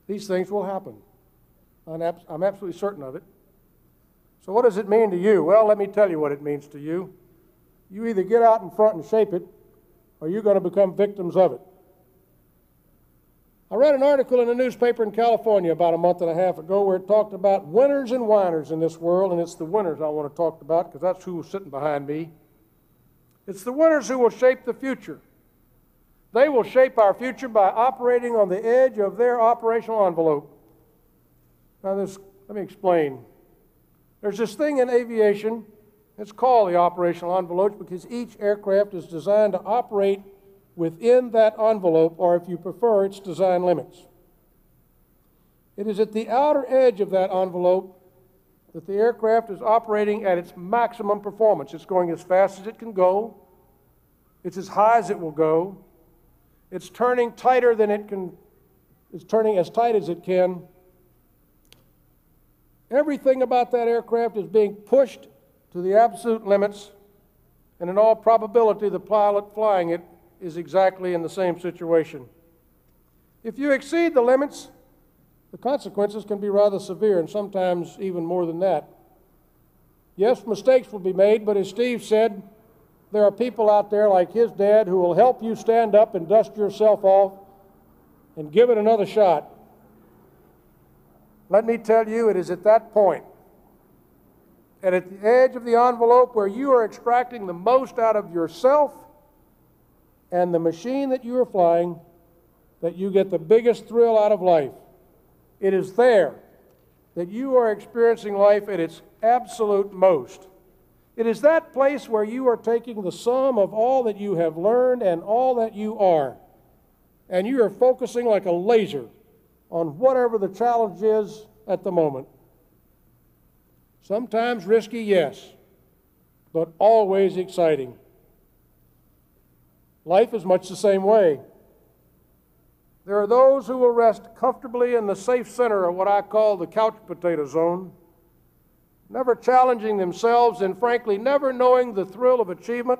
These things will happen. I'm absolutely certain of it. So what does it mean to you? Well, let me tell you what it means to you. You either get out in front and shape it, or you're going to become victims of it. I read an article in a newspaper in California about a month and a half ago where it talked about winners and whiners in this world, and it's the winners I want to talk about because that's who's sitting behind me. It's the winners who will shape the future. They will shape our future by operating on the edge of their operational envelope. Now, let me explain. There's this thing in aviation. It's called the operational envelope because each aircraft is designed to operate within that envelope, or if you prefer, its design limits. It is at the outer edge of that envelope that the aircraft is operating at its maximum performance. It's going as fast as it can go. It's as high as it will go. It's turning tighter than it can. It's turning as tight as it can. Everything about that aircraft is being pushed to the absolute limits, and in all probability, the pilot flying it is exactly in the same situation. If you exceed the limits, the consequences can be rather severe, and sometimes even more than that. Yes, mistakes will be made, but as Steve said, there are people out there like his dad who will help you stand up and dust yourself off and give it another shot. Let me tell you, it is at that point, and at the edge of the envelope where you are extracting the most out of yourself and the machine that you are flying, that you get the biggest thrill out of life. It is there that you are experiencing life at its absolute most. It is that place where you are taking the sum of all that you have learned and all that you are, and you are focusing like a laser on whatever the challenge is at the moment. Sometimes risky, yes, but always exciting. Life is much the same way. There are those who will rest comfortably in the safe center of what I call the couch potato zone, never challenging themselves and frankly never knowing the thrill of achievement.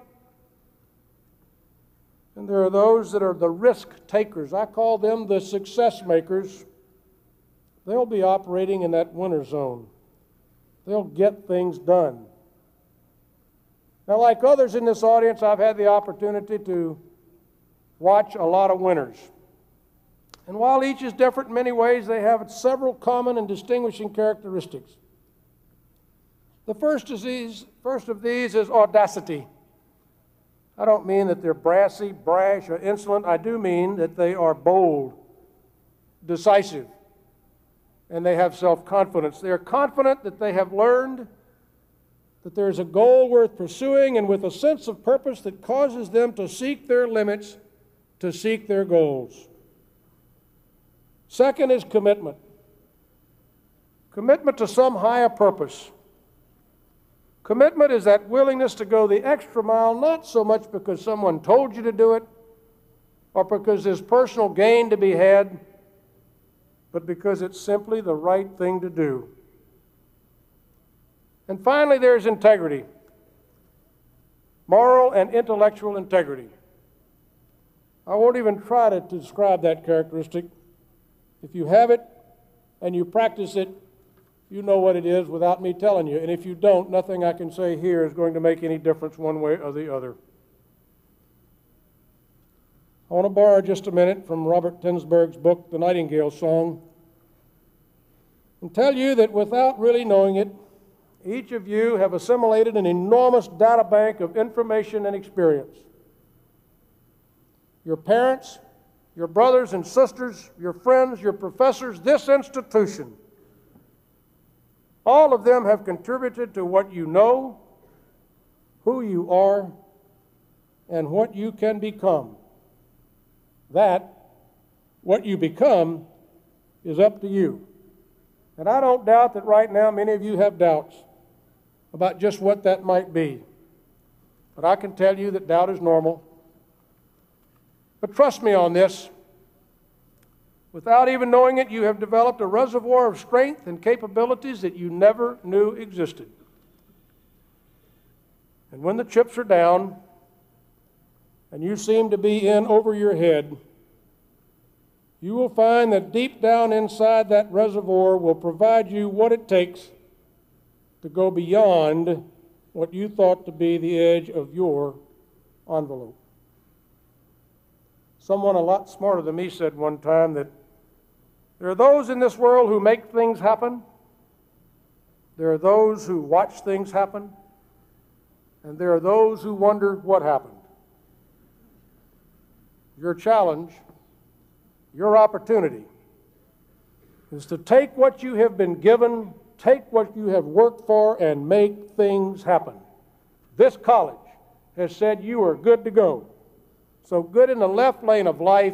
And there are those that are the risk takers. I call them the success makers. They'll be operating in that winner zone. They'll get things done. Now, like others in this audience, I've had the opportunity to watch a lot of winners. And while each is different in many ways, they have several common and distinguishing characteristics. The first of these is audacity. I don't mean that they're brassy, brash, or insolent. I do mean that they are bold, decisive, and they have self-confidence. They are confident that they have learned that there is a goal worth pursuing, and with a sense of purpose that causes them to seek their limits, to seek their goals. Second is commitment. Commitment to some higher purpose. Commitment is that willingness to go the extra mile, not so much because someone told you to do it or because there's personal gain to be had, but because it's simply the right thing to do. And finally, there's integrity, moral and intellectual integrity. I won't even try to describe that characteristic. If you have it and you practice it, you know what it is without me telling you. And if you don't, nothing I can say here is going to make any difference one way or the other. I want to borrow just a minute from Robert Tinsberg's book, The Nightingale Song, and tell you that without really knowing it, each of you have assimilated an enormous data bank of information and experience. Your parents, your brothers and sisters, your friends, your professors, this institution, all of them have contributed to what you know, who you are, and what you can become. That, what you become, is up to you. And I don't doubt that right now many of you have doubts about just what that might be. But I can tell you that doubt is normal. But trust me on this. Without even knowing it, you have developed a reservoir of strength and capabilities that you never knew existed. And when the chips are down and you seem to be in over your head, you will find that deep down inside that reservoir will provide you what it takes to go beyond what you thought to be the edge of your envelope. Someone a lot smarter than me said one time that there are those in this world who make things happen, there are those who watch things happen, and there are those who wonder what happened. Your challenge, your opportunity, is to take what you have been given, take what you have worked for, and make things happen. This college has said you are good to go. So good in the left lane of life,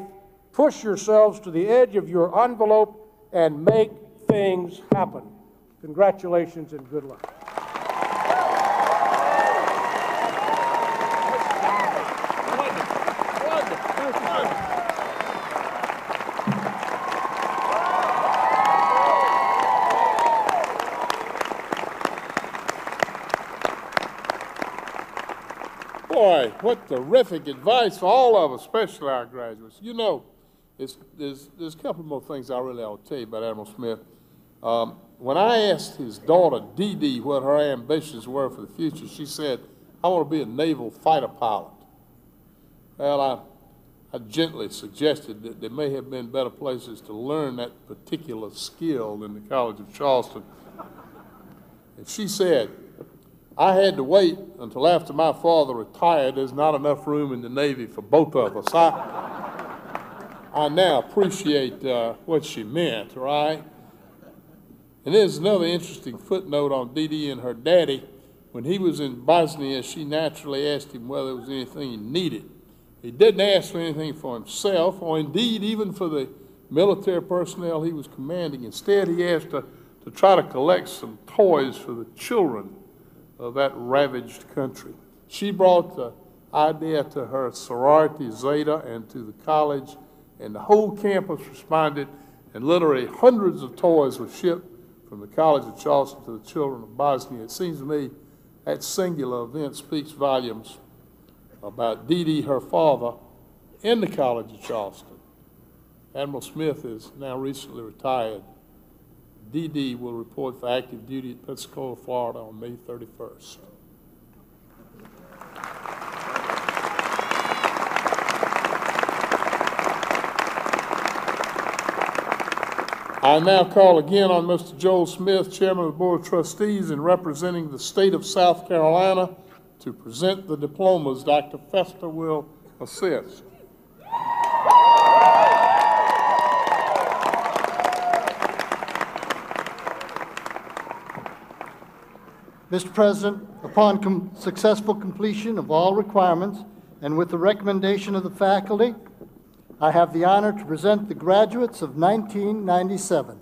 push yourselves to the edge of your envelope and make things happen. Congratulations and good luck. Boy, what terrific advice for all of us, especially our graduates. You know, there's a couple more things I really ought to tell you about Admiral Smith. When I asked his daughter, Dee Dee, what her ambitions were for the future, she said, I want to be a naval fighter pilot. Well, I gently suggested that there may have been better places to learn that particular skill than the College of Charleston. And she said, I had to wait until after my father retired. There's not enough room in the Navy for both of us. I now appreciate what she meant, right? And there's another interesting footnote on Dee Dee and her daddy. When he was in Bosnia, she naturally asked him whether there was anything he needed. He didn't ask for anything for himself, or indeed even for the military personnel he was commanding. Instead, he asked to try to collect some toys for the children of that ravaged country. She brought idea to her sorority Zeta and to the college, and the whole campus responded, and literally hundreds of toys were shipped from the College of Charleston to the children of Bosnia. It seems to me that singular event speaks volumes about Dee Dee, her father, in the College of Charleston. Admiral Smith is now recently retired. Dee Dee will report for active duty at Pensacola, Florida on May 31st. I now call again on Mr. Joel Smith, Chairman of the Board of Trustees and representing the state of South Carolina, to present the diplomas. Dr. Fester will assist. Mr. President, upon successful completion of all requirements and with the recommendation of the faculty, I have the honor to present the graduates of 1997.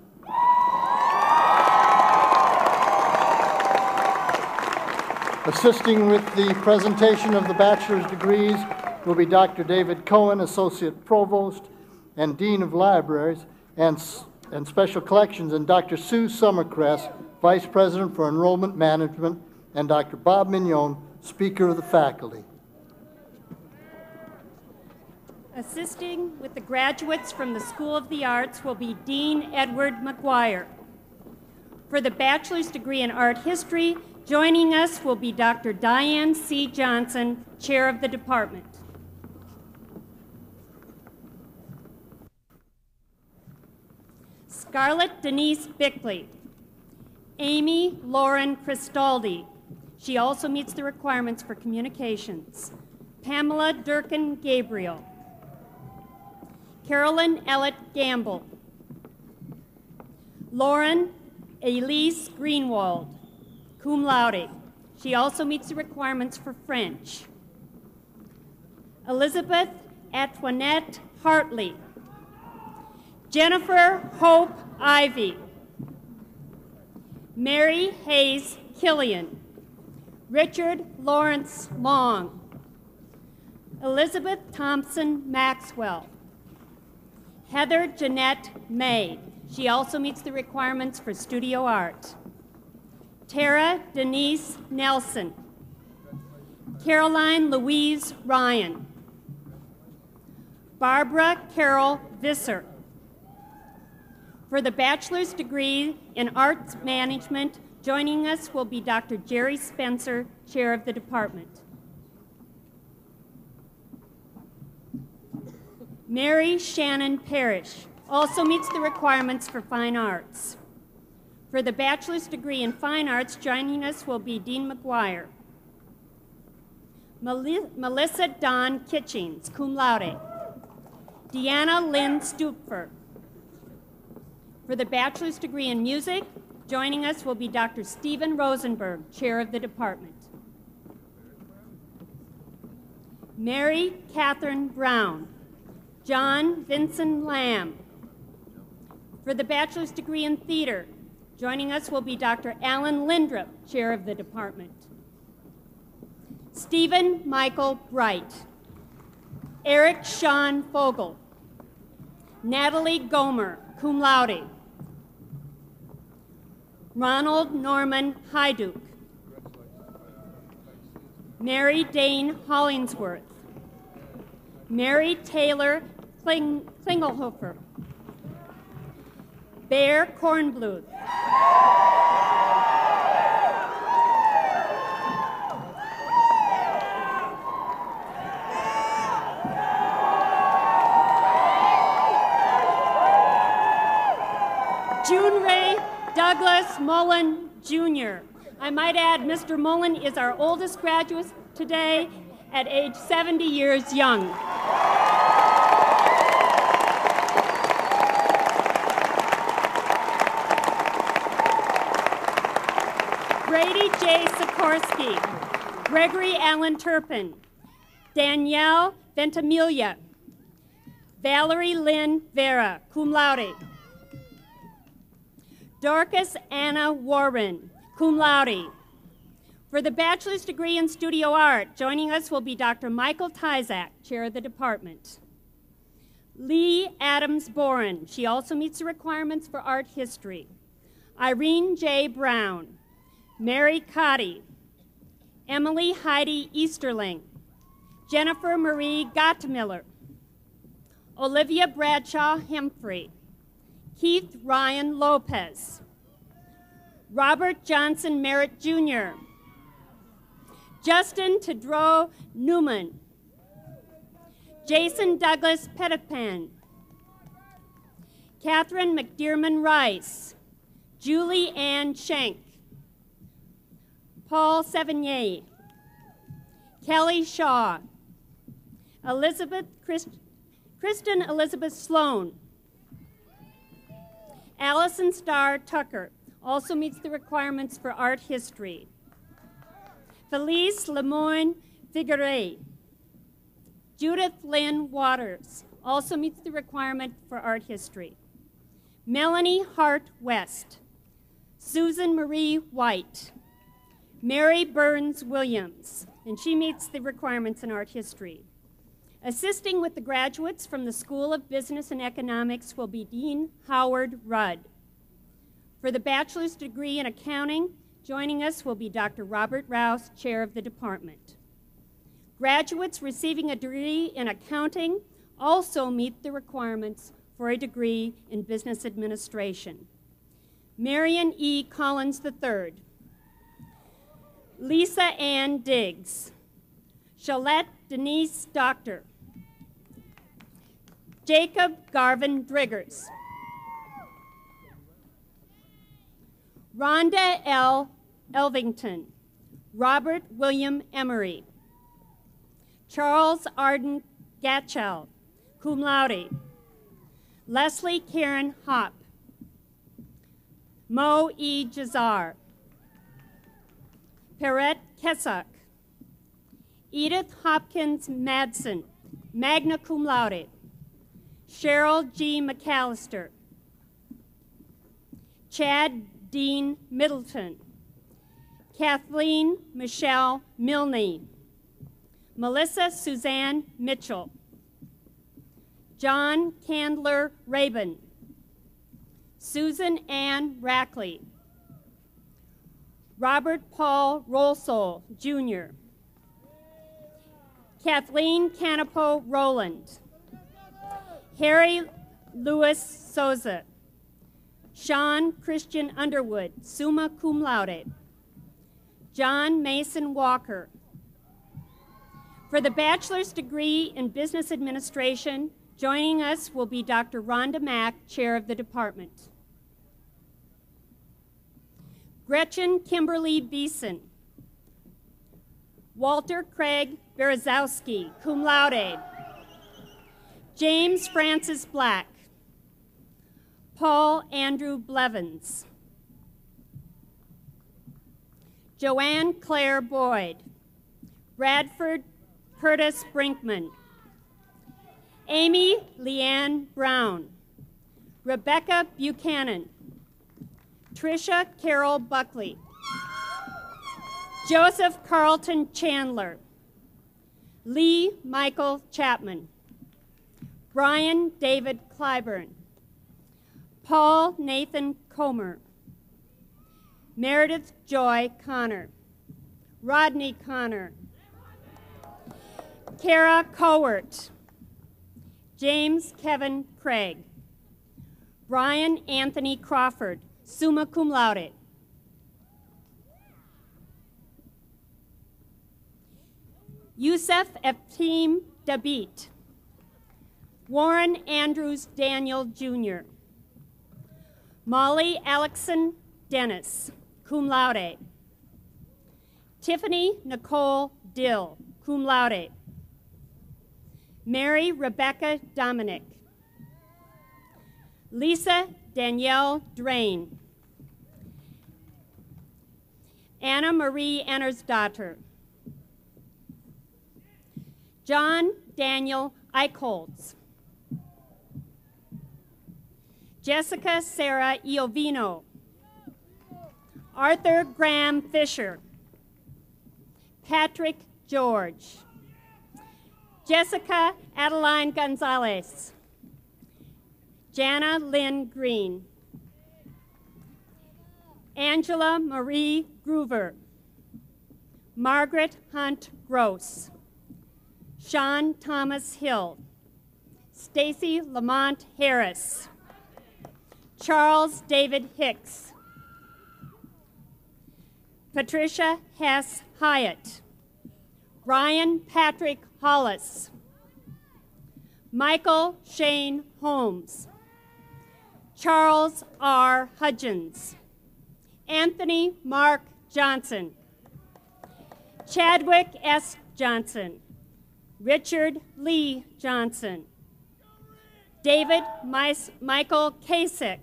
Assisting with the presentation of the bachelor's degrees will be Dr. David Cohen, Associate Provost and Dean of Libraries and Special Collections, and Dr. Sue Summercrest, Vice President for Enrollment Management, and Dr. Bob Mignon, Speaker of the Faculty. Assisting with the graduates from the School of the Arts will be Dean Edward McGuire. For the bachelor's degree in art history, joining us will be Dr. Diane C. Johnson, Chair of the department. Scarlett Denise Bickley. Amy Lauren Cristaldi. She also meets the requirements for communications. Pamela Durkin Gabriel. Carolyn Ellett Gamble. Lauren Elise Greenwald, cum laude. She also meets the requirements for French. Elizabeth Antoinette Hartley. Jennifer Hope Ivy. Mary Hayes Killian. Richard Lawrence Long. Elizabeth Thompson Maxwell. Heather Jeanette May. She also meets the requirements for studio art. Tara Denise Nelson. Caroline Louise Ryan. Barbara Carol Visser. For the bachelor's degree in arts management, joining us will be Dr. Jerry Spencer, Chair of the department. Mary Shannon Parrish also meets the requirements for fine arts. For the bachelor's degree in fine arts, joining us will be Dean McGuire. Melissa Dawn Kitchings, cum laude. Deanna Lynn Stupfer. For the bachelor's degree in music, joining us will be Dr. Stephen Rosenberg, Chair of the department. Mary Catherine Brown. John Vincent Lamb. For the bachelor's degree in theater, joining us will be Dr. Alan Lindrup, Chair of the department. Stephen Michael Bright. Eric Sean Fogel. Natalie Gomer, cum laude. Ronald Norman Hyduke. Mary Dane Hollingsworth. Mary Taylor Klingelhofer. Bear Kornbluth. June Ray Douglas Mullen, Jr. I might add, Mr. Mullen is our oldest graduate today at age 70 years young. Brady J. Sikorsky, Gregory Allen Turpin, Danielle Ventimiglia, Valerie Lynn Vera, cum laude. Dorcas Anna Warren, cum laude. For the bachelor's degree in studio art, joining us will be Dr. Michael Tyzak, chair of the department. Lee Adams Boren, she also meets the requirements for art history. Irene J. Brown, Mary Cotty, Emily Heidi Easterling, Jennifer Marie Gottemiller, Olivia Bradshaw Hemphrey, Keith Ryan Lopez, Robert Johnson Merritt Jr., Justin Tedrow Newman, Jason Douglas Pettipan, Catherine McDearman Rice, Julie Ann Schenk, Paul Sevigny, Kelly Shaw, Kristen Elizabeth Sloan, Allison Starr Tucker, also meets the requirements for art history. Felice Lemoyne Figueroa, Judith Lynn Waters, also meets the requirement for art history. Melanie Hart West, Susan Marie White, Mary Burns Williams, and she meets the requirements in art history. Assisting with the graduates from the School of Business and Economics will be Dean Howard Rudd. For the bachelor's degree in accounting, joining us will be Dr. Robert Rouse, chair of the department. Graduates receiving a degree in accounting also meet the requirements for a degree in business administration. Marion E. Collins III, Lisa Ann Diggs, Shalette Denise Doctor, Jacob Garvin Driggers, Rhonda L. Elvington, Robert William Emery, Charles Arden Gatchell, cum laude, Leslie Karen Hopp, Mo E. Jazar, Perrette Kessock, Edith Hopkins Madsen, magna cum laude, Cheryl G. McAllister, Chad Dean Middleton, Kathleen Michelle Milne, Melissa Suzanne Mitchell, John Candler Rabin, Susan Ann Rackley, Robert Paul Rolsol, Jr., Kathleen Canapo Rowland, Harry Louis Souza, Sean Christian Underwood, summa cum laude, John Mason Walker. For the bachelor's degree in business administration, joining us will be Dr. Rhonda Mack, chair of the department. Gretchen Kimberly Beeson, Walter Craig Berezowski, cum laude, James Francis Black, Paul Andrew Blevins, Joanne Claire Boyd, Bradford Curtis Brinkman, Amy Leanne Brown, Rebecca Buchanan, Tricia Carol Buckley, Joseph Carlton Chandler, Lee Michael Chapman, Brian David Clyburn, Paul Nathan Comer, Meredith Joy Connor, Rodney Connor, Kara Cowart, James Kevin Craig, Brian Anthony Crawford, summa cum laude. Yusef Eftim Dabit, Warren Andrews Daniel Jr., Molly Alexson Dennis, cum laude. Tiffany Nicole Dill, cum laude. Mary Rebecca Dominic, Lisa Danielle Drain, Anna Marie Ennersdotter, John Daniel Eichholz, Jessica Sarah Iovino, Arthur Graham Fisher, Patrick George. Jessica Adeline Gonzalez. Jana Lynn Green. Angela Marie Groover. Margaret Hunt Gross. Sean Thomas Hill. Stacy Lamont Harris. Charles David Hicks. Patricia Hess Hyatt. Ryan Patrick Hollis. Michael Shane Holmes. Charles R. Hudgens. Anthony Mark Johnson. Chadwick S. Johnson. Richard Lee Johnson. David Michael Kasich.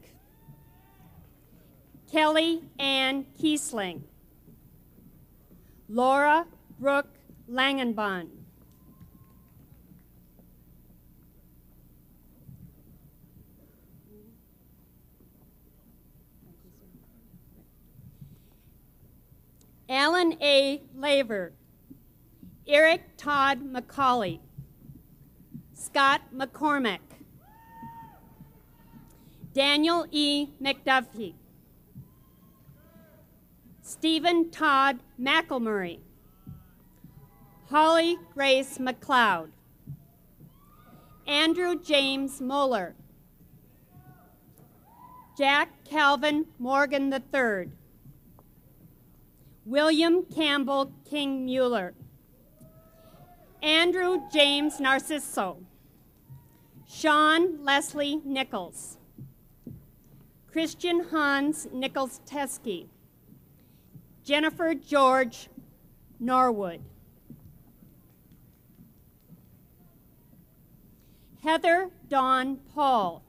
Kelly Ann Kiesling. Laura Brooke Langenbahn. Alan A. Laver. Eric Todd McCauley. Scott McCormick. Daniel E. McDuffie. Stephen Todd McElmurray. Holly Grace McLeod. Andrew James Moeller. Jack Calvin Morgan III. William Campbell King Mueller. Andrew James Narciso. Sean Leslie Nichols. Christian Hans Nichols Teskey. Jennifer George Norwood. Heather Dawn Paul.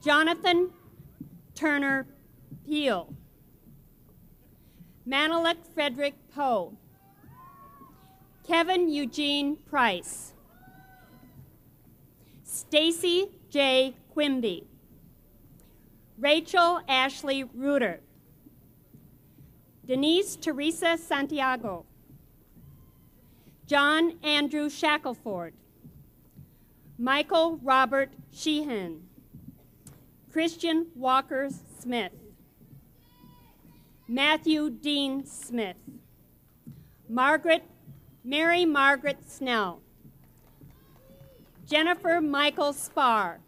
Jonathan Turner Peel. Manelik Frederick Poe. Kevin Eugene Price. Stacy J. Quimby. Rachel Ashley Reuter. Denise Teresa Santiago. John Andrew Shackelford. Michael Robert Sheehan. Christian Walker Smith. Matthew Dean Smith. Mary Margaret Snell. Jennifer Michael Spar.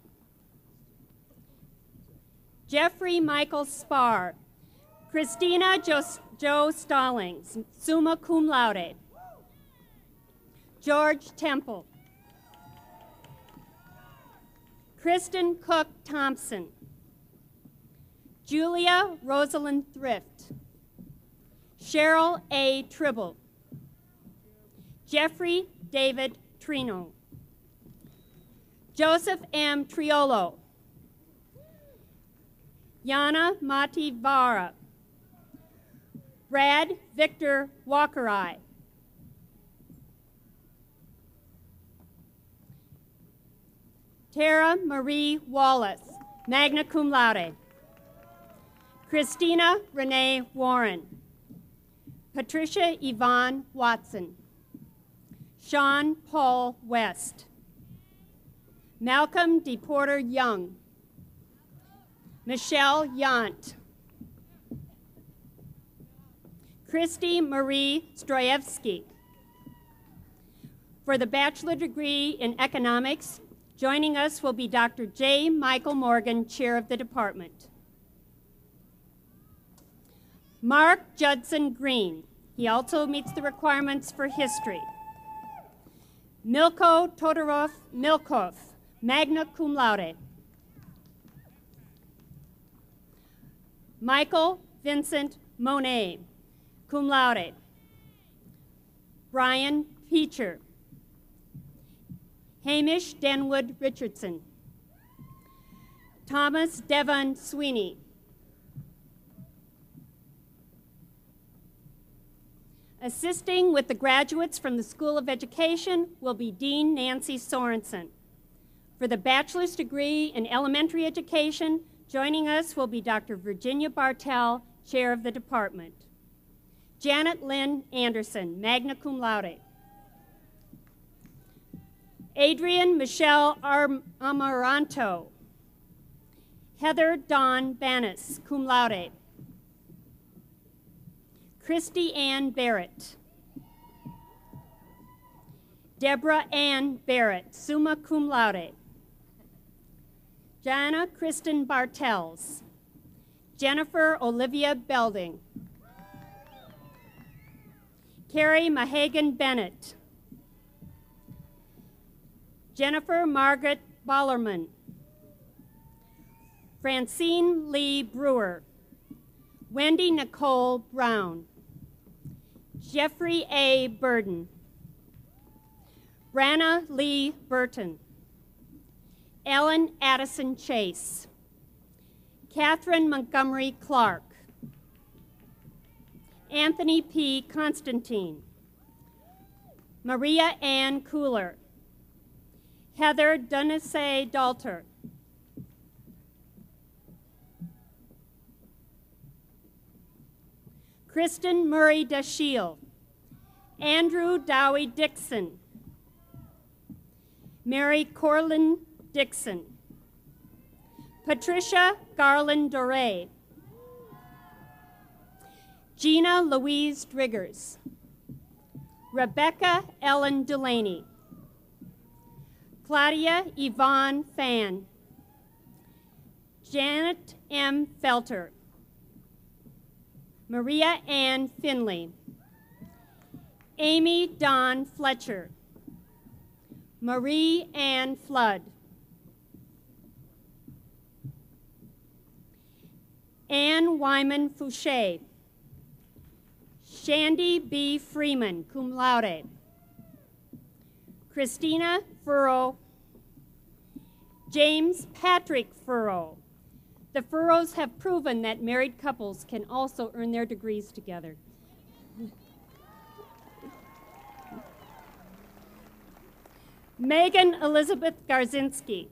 Jeffrey Michael Spar. Christina Joe Stallings, summa cum laude. George Temple. Kristen Cook Thompson. Julia Rosalind Thrift. Cheryl A. Tribble. Jeffrey David Trino. Joseph M. Triolo. Yana Mati Vara. Brad Victor Walkerai. Tara Marie Wallace, magna cum laude. Christina Renee Warren. Patricia Yvonne Watson. Sean Paul West. Malcolm DePorter Young. Michelle Yant. Christy Marie Stroyevsky. For the bachelor degree in economics, joining us will be Dr. J. Michael Morgan, chair of the department. Mark Judson Green. He also meets the requirements for history. Milko Todorov Milkov, magna cum laude. Michael Vincent Monet, cum laude. Brian Peacher. Hamish Denwood Richardson. Thomas Devon Sweeney. Assisting with the graduates from the School of Education will be Dean Nancy Sorensen. For the bachelor's degree in elementary education, joining us will be Dr. Virginia Bartell, chair of the department. Janet Lynn Anderson, magna cum laude. Adrian Michelle Amaranto. Heather Dawn Banis, cum laude. Christy Ann Barrett. Deborah Ann Barrett, summa cum laude. Jana Kristen Bartels. Jennifer Olivia Belding. Carrie Mahagan Bennett. Jennifer Margaret Ballerman. Francine Lee Brewer. Wendy Nicole Brown. Jeffrey A. Burden. Branna Lee Burton. Ellen Addison Chase. Catherine Montgomery Clark. Anthony P. Constantine. Maria Ann Cooler. Heather Dunasay Dalter. Kristen Murray Dashiel. Andrew Dowie Dixon. Mary Corlin Dixon. Patricia Garland Doré. Gina Louise Driggers. Rebecca Ellen Delaney. Claudia Yvonne Fan. Janet M. Felter. Maria Ann Finley. Amy Dawn Fletcher. Marie Ann Flood. Ann Wyman Fouché. Shandy B. Freeman, cum laude. Christina Furrow. James Patrick Furrow. The Furrows have proven that married couples can also earn their degrees together. Megan Elizabeth Garzinski.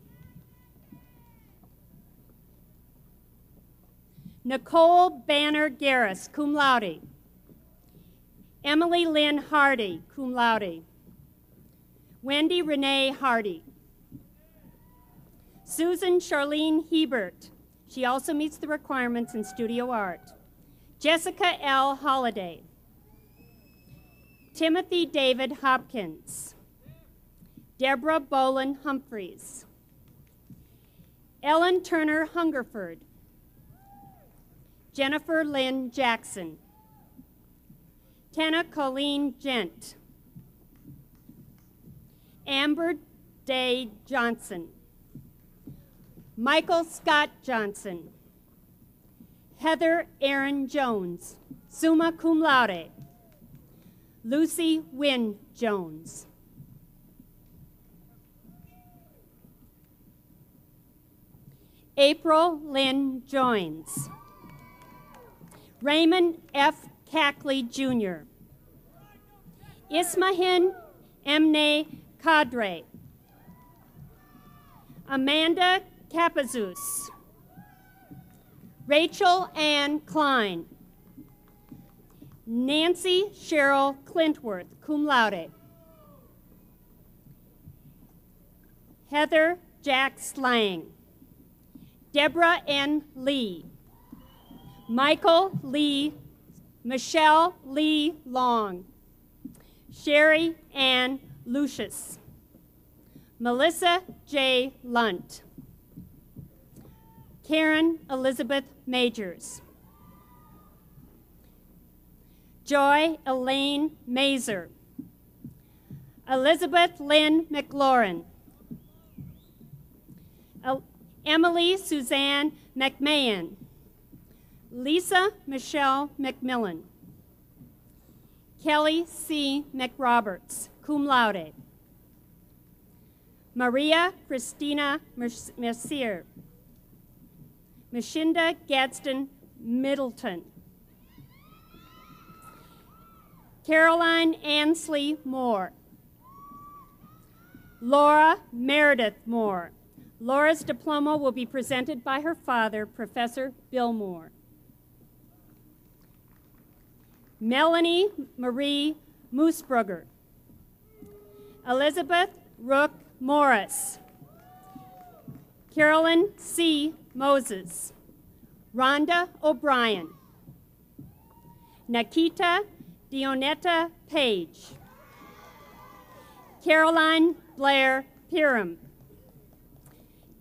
Nicole Banner Garris, cum laude. Emily Lynn Hardy, cum laude. Wendy Renee Hardy. Susan Charlene Hebert. She also meets the requirements in studio art. Jessica L. Holliday. Timothy David Hopkins. Deborah Boland Humphreys. Ellen Turner Hungerford. Jennifer Lynn Jackson. Tana Colleen Gent. Amber Day Johnson. Michael Scott Johnson. Heather Aaron Jones, summa cum laude. Lucy Wynne Jones. April Lynn Joins. Raymond F. Cackley, Jr. Ismahin Emne Cadre. Amanda Capazus. Rachel Ann Klein. Nancy Cheryl Clintworth, cum laude. Heather Jack Slang. Deborah N. Lee. Michael Lee, Michelle Lee Long. Sherry Ann Lucius. Melissa J. Lunt. Karen Elizabeth Majors. Joy Elaine Mazer. Elizabeth Lynn McLaurin. Emily Suzanne McMahon. Lisa Michelle McMillan. Kelly C. McRoberts, cum laude. Maria Christina Mercier. Mashinda Gadsden Middleton. Caroline Ansley Moore. Laura Meredith Moore. Laura's diploma will be presented by her father, Professor Bill Moore. Melanie Marie Moosbrugger, Elizabeth Rook Morris, Carolyn C. Moses, Rhonda O'Brien, Nikita Dionetta Page, Caroline Blair Piram,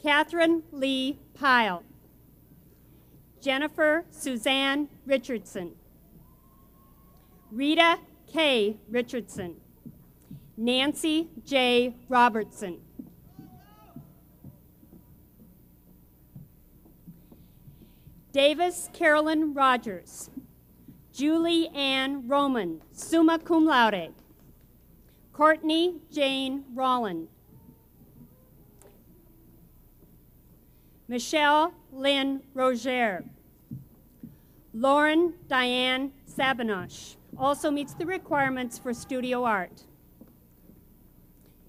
Catherine Lee Pyle, Jennifer Suzanne Richardson, Rita K. Richardson, Nancy J. Robertson, Davis Carolyn Rogers, Julie Ann Roman, summa cum laude, Courtney Jane Rolland, Michelle Lynn Roger, Lauren Diane Sabinosh, also meets the requirements for studio art.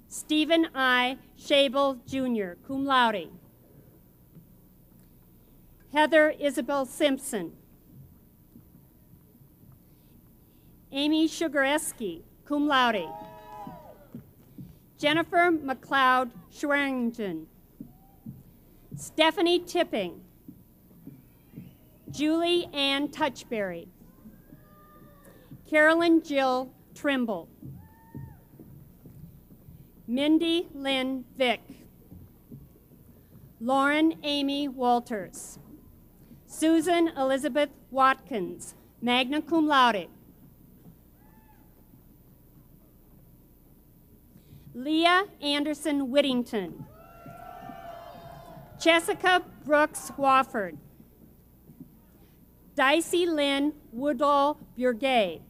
Stephen I. Shabel Jr., cum laude. Heather Isabel Simpson, Amy Sugareski, cum laude. Jennifer McLeod Schweringen, Stephanie Tipping, Julie Ann Touchberry, Carolyn Jill Trimble, Mindy Lynn Vick, Lauren Amy Walters, Susan Elizabeth Watkins, magna cum laude. Leah Anderson Whittington, Jessica Brooks Wofford, Dicey Lynn Woodall Burgay.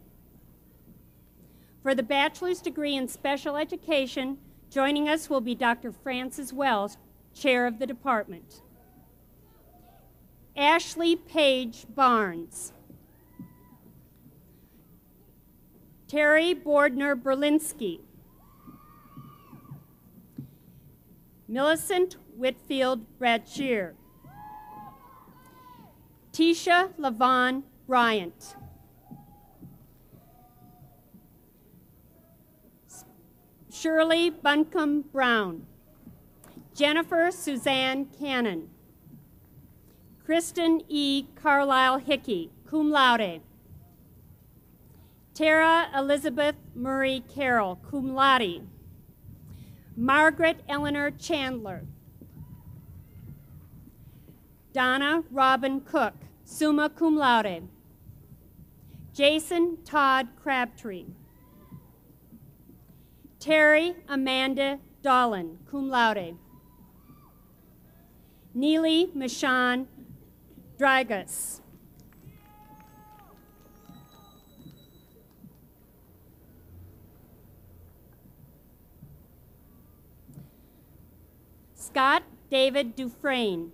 For the bachelor's degree in special education, joining us will be Dr. Frances Wells, chair of the department. Ashley Page Barnes, Terry Bordner Berlinski, Millicent Whitfield Bradshear, Tisha Lavon Bryant, Shirley Buncombe Brown, Jennifer Suzanne Cannon, Kristen E. Carlisle Hickey, cum laude, Tara Elizabeth Murray Carroll, cum laude, Margaret Eleanor Chandler, Donna Robin Cook, summa cum laude, Jason Todd Crabtree, Terry Amanda Dolan, cum laude, Neely Michon Dragus, Scott David Dufresne,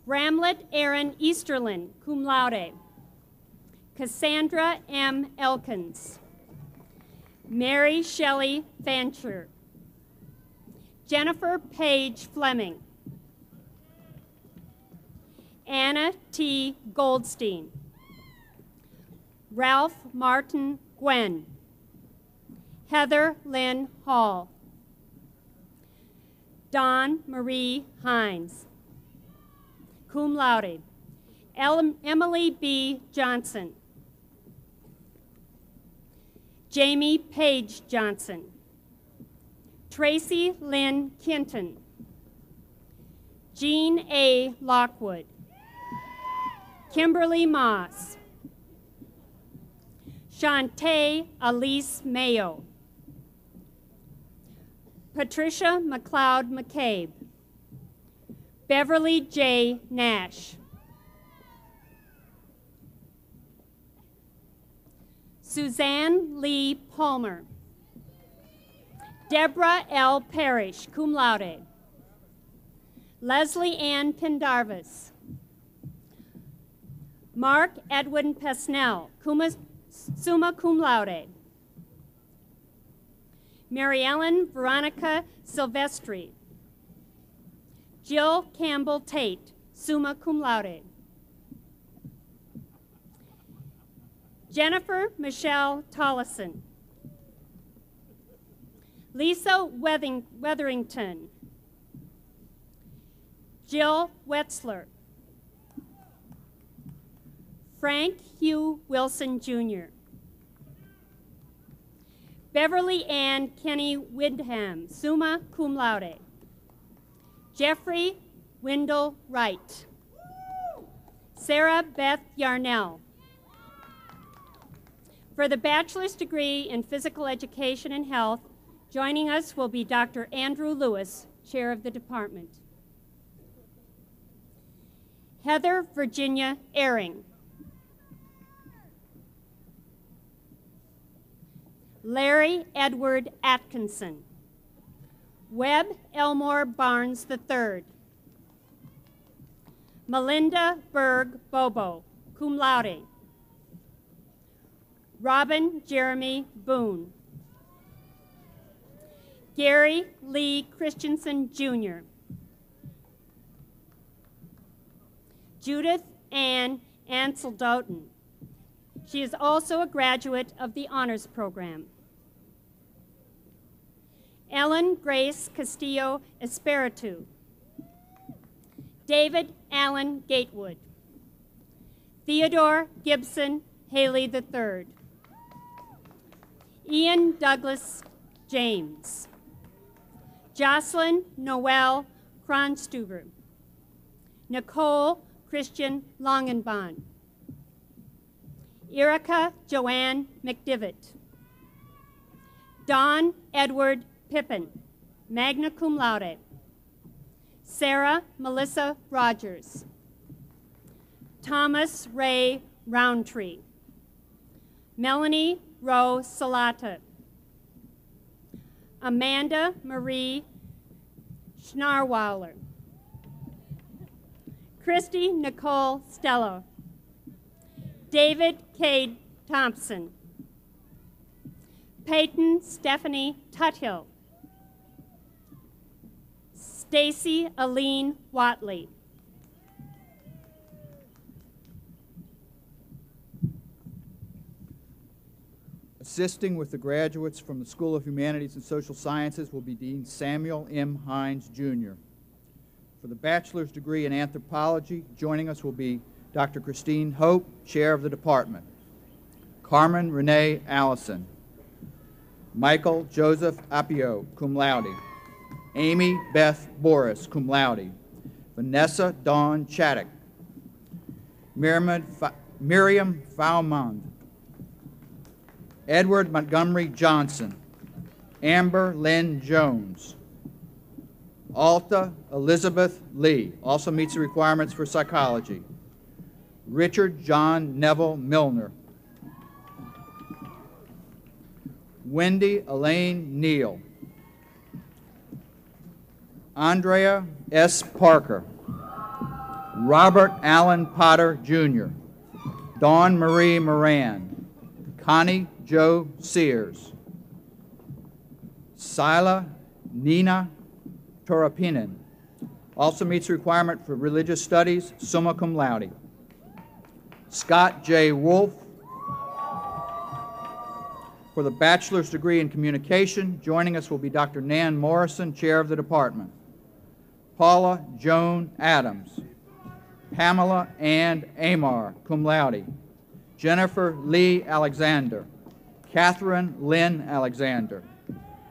Bramlett Aaron Easterlin, cum laude, Cassandra M. Elkins, Mary Shelley Fancher, Jennifer Page Fleming, Anna T. Goldstein, Ralph Martin Gwen, Heather Lynn Hall, Dawn Marie Hines, cum laude, Emily B. Johnson, Jamie Page Johnson, Tracy Lynn Kenton, Jean A. Lockwood, Kimberly Moss, Shantae Elise Mayo, Patricia McLeod McCabe, Beverly J. Nash, Suzanne Lee Palmer, Deborah L. Parrish, cum laude, Leslie Ann Pendarvis, Mark Edwin Pesnell, summa cum laude, Mary Ellen Veronica Silvestri, Jill Campbell Tate, summa cum laude, Jennifer Michelle Tollison. Lisa Wetherington. Jill Wetzler. Frank Hugh Wilson, Jr. Beverly Ann Kenny Windham, summa cum laude. Jeffrey Wendell Wright. Sarah Beth Yarnell. For the bachelor's degree in physical education and health, joining us will be Dr. Andrew Lewis, chair of the department. Heather Virginia Ehring. Larry Edward Atkinson. Webb Elmore Barnes III. Melinda Berg Bobo, cum laude. Robin Jeremy Boone. Gary Lee Christensen, Jr. Judith Ann Ansel Doughton. She is also a graduate of the Honors Program. Ellen Grace Castillo Espiritu. David Allen Gatewood. Theodore Gibson Haley III. Ian Douglas James. Jocelyn Noel Kronstuber. Nicole Christian Longenbahn. Erica Joanne McDivitt. Don Edward Pippin, magna cum laude. Sarah Melissa Rogers. Thomas Ray Roundtree. Melanie Rowe Salata. Amanda Marie Schnarweiler. Christy Nicole Stella. David Cade Thompson. Peyton Stephanie Tuthill. Stacy Aline Watley. Assisting with the graduates from the School of Humanities and Social Sciences will be Dean Samuel M. Hines, Jr. For the bachelor's degree in anthropology, joining us will be Dr. Christine Hope, chair of the department. Carmen Renee Allison. Michael Joseph Apio, cum laude. Amy Beth Boris, cum laude. Vanessa Dawn Chaddock. Miriam Faumond. Edward Montgomery Johnson. Amber Lynn Jones. Alta Elizabeth Lee, also meets the requirements for psychology. Richard John Neville Milner. Wendy Elaine Neal. Andrea S. Parker. Robert Allen Potter, Jr. Dawn Marie Moran. Connie Joe Sears. Sila Nina Torapinen. Also meets the requirement for religious studies, summa cum laude. Scott J. Wolf. For the bachelor's degree in communication, joining us will be Dr. Nan Morrison, chair of the department. Paula Joan Adams. Pamela Ann Amar, cum laude. Jennifer Lee Alexander. Catherine Lynn Alexander.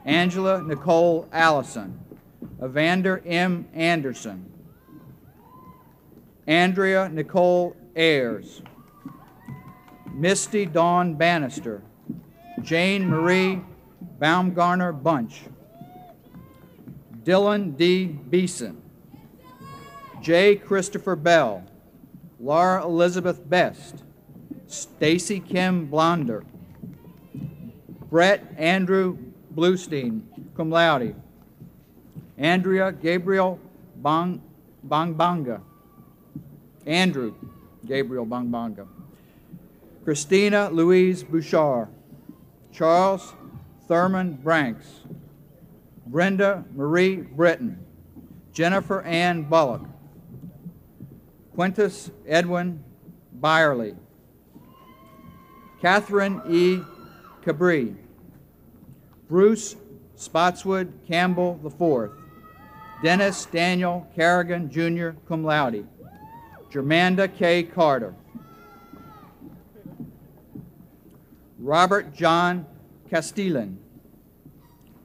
Angela Nicole Allison. Evander M. Anderson. Andrea Nicole Ayers. Misty Dawn Bannister. Jane Marie Baumgartner Bunch. Dylan D. Beeson. J. Christopher Bell. Laura Elizabeth Best. Stacy Kim Blonder. Brett Andrew Bluestein, cum laude. Andrea Gabriel Bangbanga. Andrew Gabriel Bangbanga. Christina Louise Bouchard. Charles Thurman Branks. Brenda Marie Britton. Jennifer Ann Bullock. Quintus Edwin Byerly. Catherine E. Cabri, Bruce Spotswood Campbell IV, Dennis Daniel Carrigan, Jr., cum laude, Germanda K. Carter, Robert John Castellan,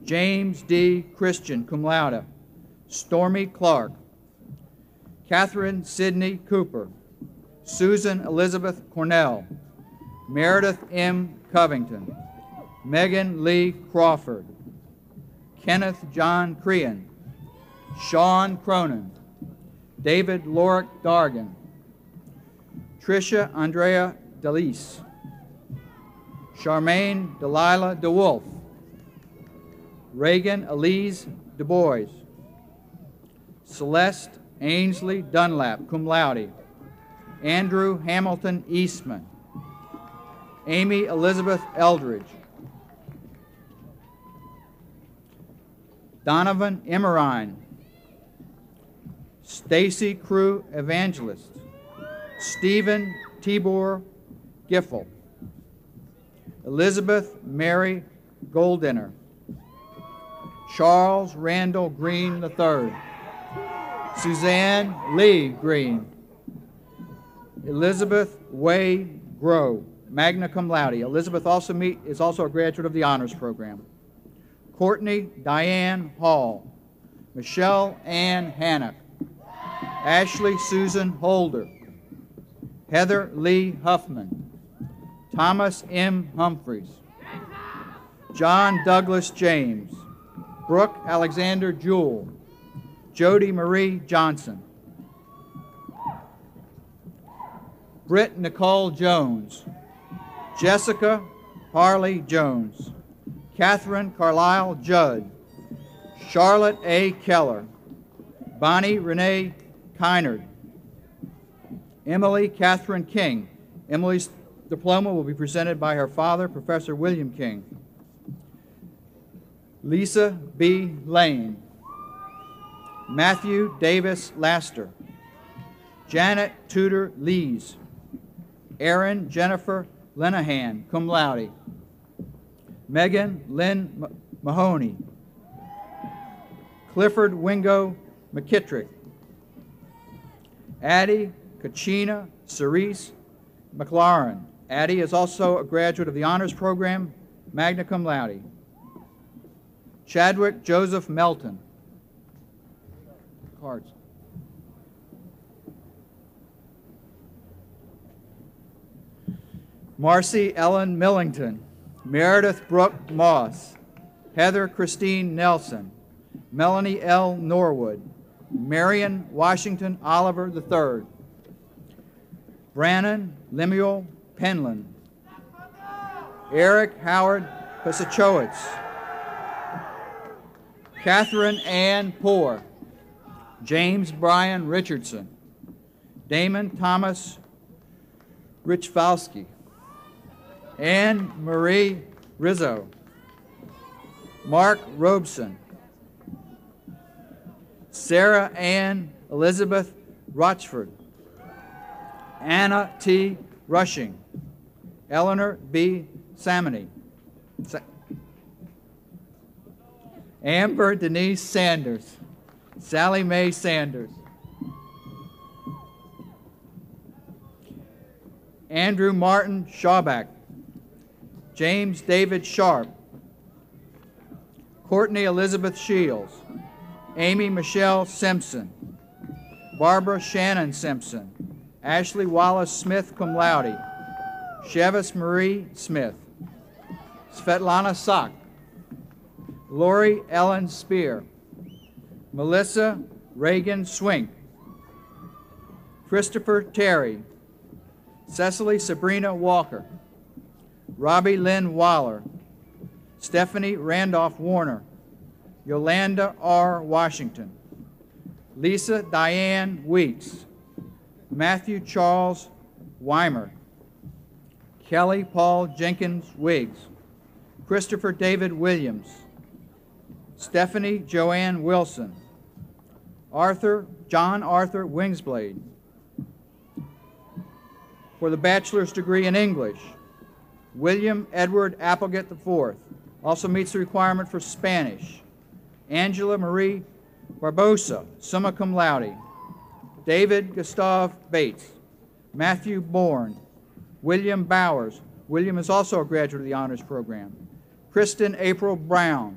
James D. Christian, cum laude, Stormy Clark, Catherine Sidney Cooper, Susan Elizabeth Cornell, Meredith M. Covington, Megan Lee Crawford, Kenneth John Crean, Sean Cronin, David Lorick Dargan, Tricia Andrea DeLise, Charmaine Delilah DeWolf, Reagan Elise Du Bois, Celeste Ainsley Dunlap, cum laude, Andrew Hamilton Eastman, Amy Elizabeth Eldridge, Donovan Emmerine, Stacy Crew Evangelist, Stephen Tibor Giffel, Elizabeth Mary Goldiner, Charles Randall Green III, Suzanne Lee Green, Elizabeth Way Grow, magna cum laude. Elizabeth is also a graduate of the Honors Program. Courtney Diane Hall, Michelle Ann Hannock, Ashley Susan Holder, Heather Lee Huffman, Thomas M. Humphreys, John Douglas James, Brooke Alexander Jewell, Jody Marie Johnson, Britt Nicole Jones, Jessica Harley Jones, Catherine Carlisle Judd, Charlotte A. Keller, Bonnie Renee Kynard, Emily Catherine King. Emily's diploma will be presented by her father, Professor William King. Lisa B. Lane, Matthew Davis Laster, Janet Tudor Lees, Erin Jennifer Lenahan, cum laude, Megan Lynn Mahoney, Clifford Wingo McKittrick, Addie Kachina Cerise McLaurin. Addie is also a graduate of the Honors Program, magna cum laude. Chadwick Joseph Melton. Cards. Marcy Ellen Millington, Meredith Brooke Moss, Heather Christine Nelson, Melanie L. Norwood, Marion Washington Oliver III, Brannon Lemuel Penland, Eric Howard Pasachowicz, Catherine Ann Poore, James Brian Richardson, Damon Thomas Richfalski, Anne Marie Rizzo, Mark Robeson, Sarah Ann Elizabeth Rochford, Anna T. Rushing, Eleanor B. Samony, Amber Denise Sanders, Sally Mae Sanders, Andrew Martin Schauback, James David Sharp, Courtney Elizabeth Shields, Amy Michelle Simpson, Barbara Shannon Simpson, Ashley Wallace Smith, cum laude, Chevis Marie Smith, Svetlana Sock, Lori Ellen Spear, Melissa Reagan Swink, Christopher Terry, Cecily Sabrina Walker, Robbie Lynn Waller, Stephanie Randolph Warner, Yolanda R. Washington, Lisa Diane Weeks, Matthew Charles Weimer, Kelly Paul Jenkins Wiggs, Christopher David Williams, Stephanie Joanne Wilson, John Arthur Wingsblade. For the bachelor's degree in English, William Edward Applegate IV. Also meets the requirement for Spanish. Angela Marie Barbosa, summa cum laude. David Gustav Bates. Matthew Bourne. William Bowers. William is also a graduate of the honors program. Kristen April Brown.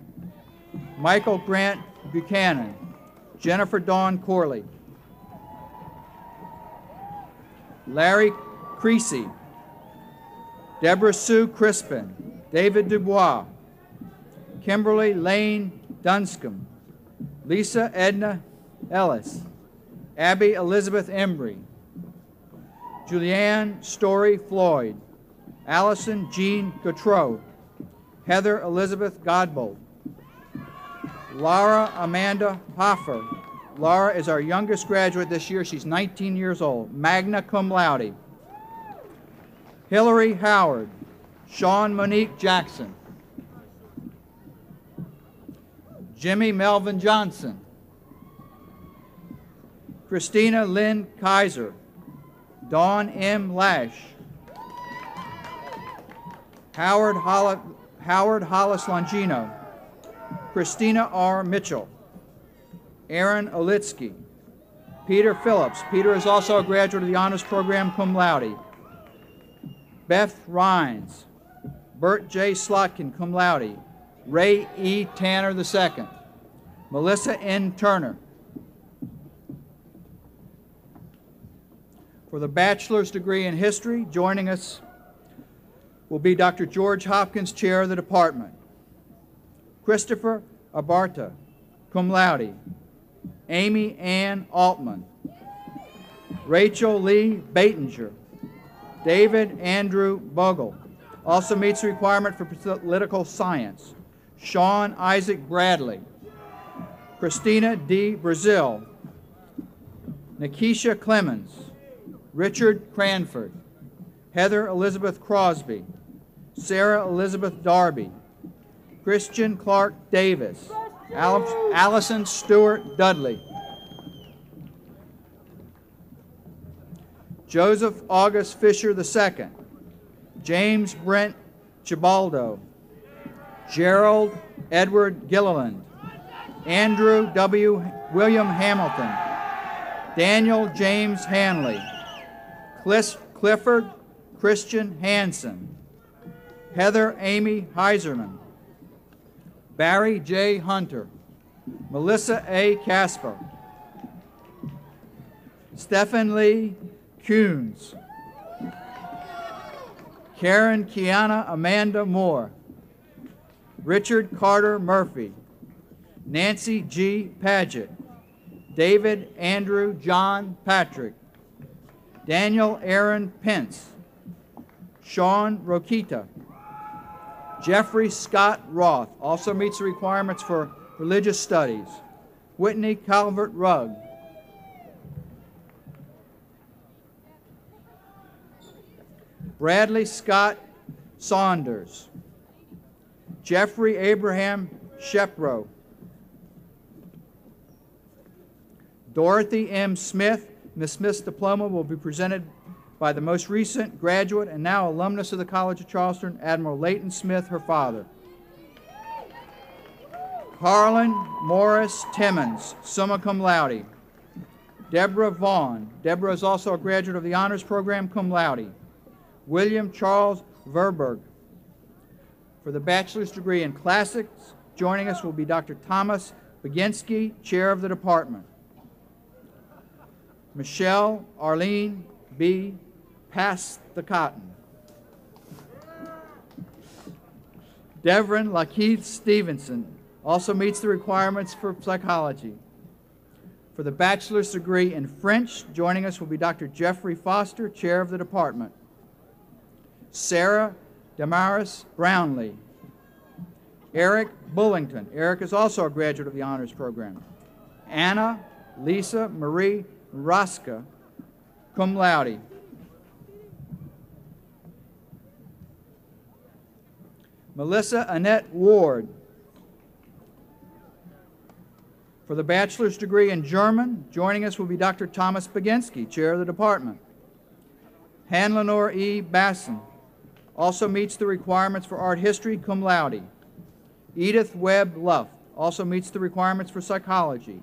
Michael Grant Buchanan. Jennifer Dawn Corley. Larry Creasy. Deborah Sue Crispin. David Dubois. Kimberly Lane Dunscombe. Lisa Edna Ellis. Abby Elizabeth Embry. Julianne Story Floyd. Allison Jean Gautreau. Heather Elizabeth Godbold. Laura Amanda Hoffer. Laura is our youngest graduate this year. She's 19 years old, magna cum laude. Hillary Howard. Sean Monique Jackson. Jimmy Melvin Johnson. Christina Lynn Kaiser. Dawn M. Lash. Howard Hollis Longino. Christina R. Mitchell. Aaron Olitsky. Peter Phillips. Peter is also a graduate of the honors program, cum laude. Beth Rhines. Bert J. Slotkin, cum laude. Ray E. Tanner II. Melissa N. Turner. For the bachelor's degree in history, joining us will be Dr. George Hopkins, chair of the department. Christopher Abarta, cum laude. Amy Ann Altman. Rachel Lee Batinger. David Andrew Bogle. Also meets the requirement for political science. Sean Isaac Bradley. Christina D. Brazil. Nikisha Clemens. Richard Cranford. Heather Elizabeth Crosby. Sarah Elizabeth Darby. Christian Clark Davis. Allison Stewart Dudley. Joseph August Fisher II. James Brent Chibaldo. Gerald Edward Gilliland. Andrew W. William Hamilton. Daniel James Hanley. Clifford Christian Hansen. Heather Amy Heiserman. Barry J. Hunter. Melissa A. Casper. Stephen Lee Coons. Karen Kiana Amanda Moore. Richard Carter Murphy. Nancy G. Paget. David Andrew John Patrick. Daniel Aaron Pence. Sean Rokita. Jeffrey Scott Roth also meets the requirements for religious studies. Whitney Calvert Rugg. Bradley Scott Saunders. Jeffrey Abraham Shepro. Dorothy M. Smith. Ms. Smith's diploma will be presented by the most recent graduate and now alumnus of the College of Charleston, Admiral Leighton Smith, her father. Carlin Morris Timmons, summa cum laude. Deborah Vaughn. Deborah is also a graduate of the honors program, cum laude. William Charles Verberg. For the bachelor's degree in classics, joining us will be Dr. Thomas Baginski, chair of the department. Michelle Arlene B. Pass the Cotton. Devon Lakeith Stevenson also meets the requirements for psychology. For the bachelor's degree in French, joining us will be Dr. Jeffrey Foster, chair of the department. Sarah Damaris Brownlee. Eric Bullington. Eric is also a graduate of the honors program. Anna Lisa Marie Raska, cum laude. Melissa Annette Ward. For the bachelor's degree in German, joining us will be Dr. Thomas Baginski, chair of the department. Hanlenor E. Basson. also meets the requirements for art history, cum laude. Edith Webb Luff also meets the requirements for psychology.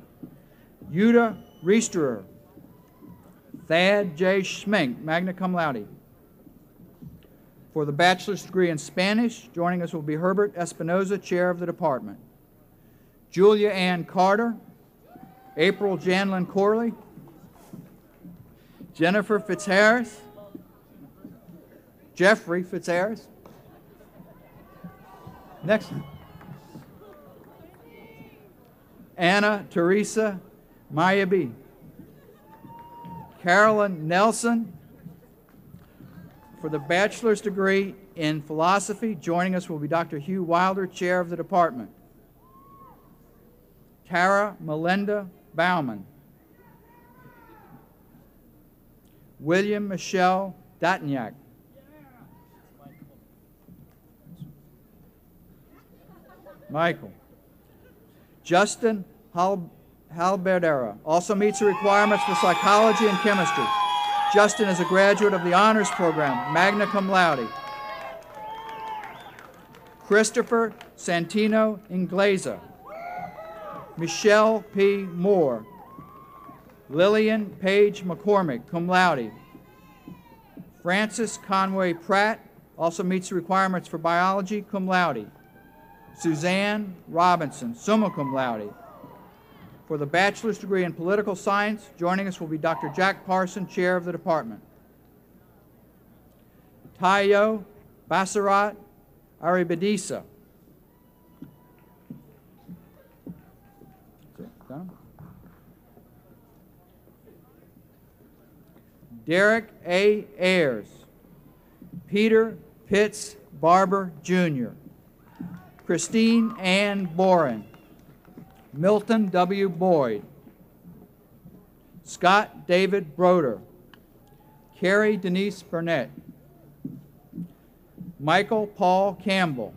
Yuta Reisterer. Thad J. Schmink, magna cum laude. For the bachelor's degree in Spanish, joining us will be Herbert Espinoza, chair of the department. Julia Ann Carter, April Janlin Corley, Jennifer Fitzharris, Jeffrey Fitzharris. Next. Anna Teresa Mayabi. Carolyn Nelson. For the bachelor's degree in philosophy, joining us will be Dr. Hugh Wilder, chair of the department. Tara Melinda Bauman. William Michelle Datniak. Michael. Justin Halberdera also meets the requirements for psychology and chemistry. Justin is a graduate of the honors program, magna cum laude. Christopher Santino Inglesa. Michelle P. Moore. Lillian Page McCormick, cum laude. Francis Conway Pratt also meets the requirements for biology, cum laude. Suzanne Robinson, summa cum laude. For the bachelor's degree in political science, joining us will be Dr. Jack Parson, chair of the department. Tayo Basarat Aribadisa. Derek A. Ayers. Peter Pitts Barber, Jr. Christine Ann Boren. Milton W. Boyd. Scott David Broder. Carrie Denise Burnett. Michael Paul Campbell.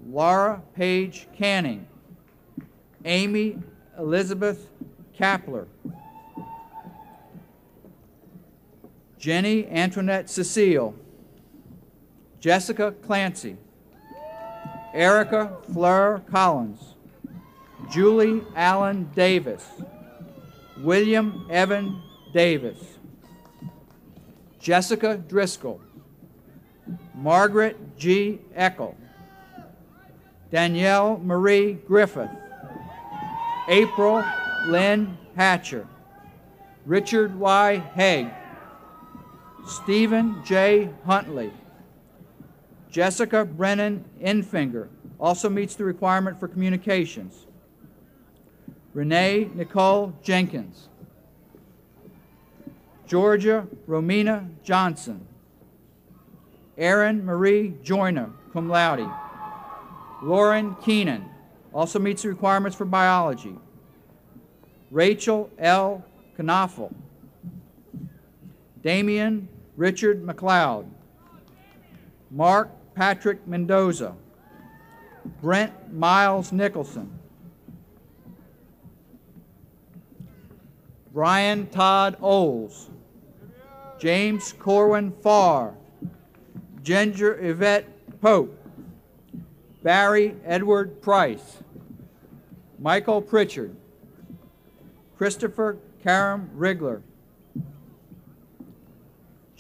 Laura Page Canning. Amy Elizabeth Kapler. Jenny Antoinette Cecile. Jessica Clancy. Erica Fleur Collins. Julie Allen Davis. William Evan Davis. Jessica Driscoll. Margaret G. Eckel. Danielle Marie Griffith. April Lynn Hatcher. Richard Y. Haig. Stephen J. Huntley. Jessica Brennan Infinger also meets the requirement for communications. Renee Nicole Jenkins. Georgia Romina Johnson. Erin Marie Joyner, cum laude. Lauren Keenan also meets the requirements for biology. Rachel L. Knaffel. Damian Richard McLeod. Mark Patrick Mendoza. Brent Miles Nicholson. Brian Todd Oles. James Corwin Farr. Ginger Yvette Pope. Barry Edward Price. Michael Pritchard. Christopher Karam Rigler.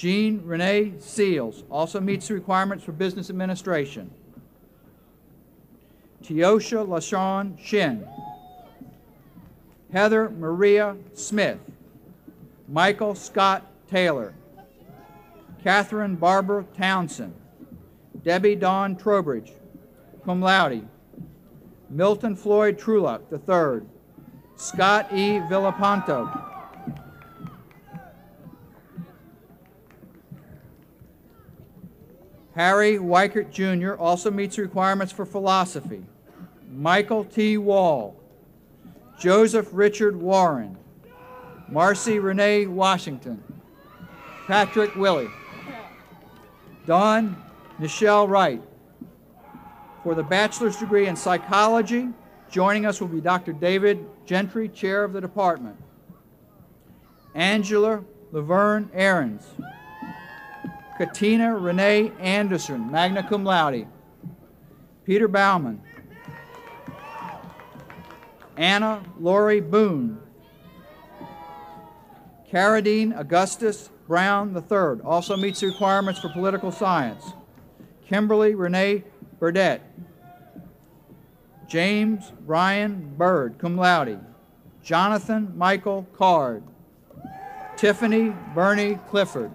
Jean Renee Seals also meets the requirements for business administration. Teosha LaShawn Shin. Heather Maria Smith. Michael Scott Taylor. Catherine Barbara Townsend. Debbie Dawn Trowbridge, cum laude. Milton Floyd Trulock III. Scott E. Villapanto. Harry Weichert Jr. also meets the requirements for philosophy. Michael T. Wall. Joseph Richard Warren. Marcy Renee Washington. Patrick Willie. Dawn Nichelle Wright. For the bachelor's degree in psychology, joining us will be Dr. David Gentry, chair of the department. Angela Laverne Ahrens. Katina Renee Anderson, magna cum laude. Peter Bauman. Anna Lori Boone. Caradine Augustus Brown III, also meets the requirements for political science. Kimberly Renee Burdette. James Brian Bird, cum laude. Jonathan Michael Card. Tiffany Bernie Clifford.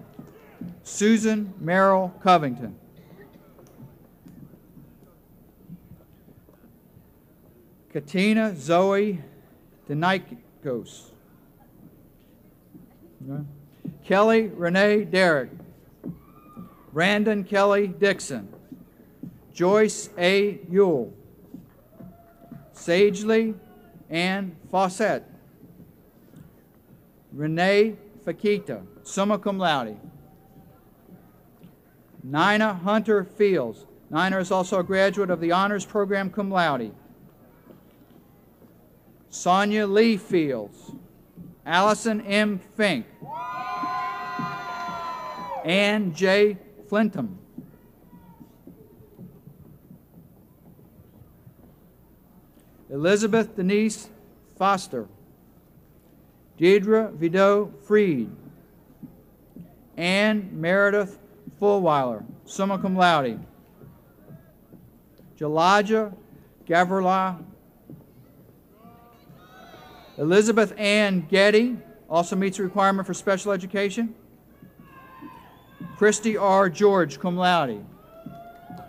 Susan Merrill Covington. Katina Zoe Denikos. Kelly Renee Derrick. Brandon Kelly Dixon. Joyce A. Ewell. Sagely Ann Fawcett. Renee Fakita, summa cum laude. Nina Hunter Fields. Nina is also a graduate of the Honors Program, cum laude. Sonia Lee Fields. Allison M. Fink. Ann J. Flintham. Elizabeth Denise Foster. Deidre Vido Freed. Ann Meredith Fulweiler, summa cum laude. Jalaja Gavrila. Elizabeth Ann Getty, also meets the requirement for special education. Christy R. George, cum laude.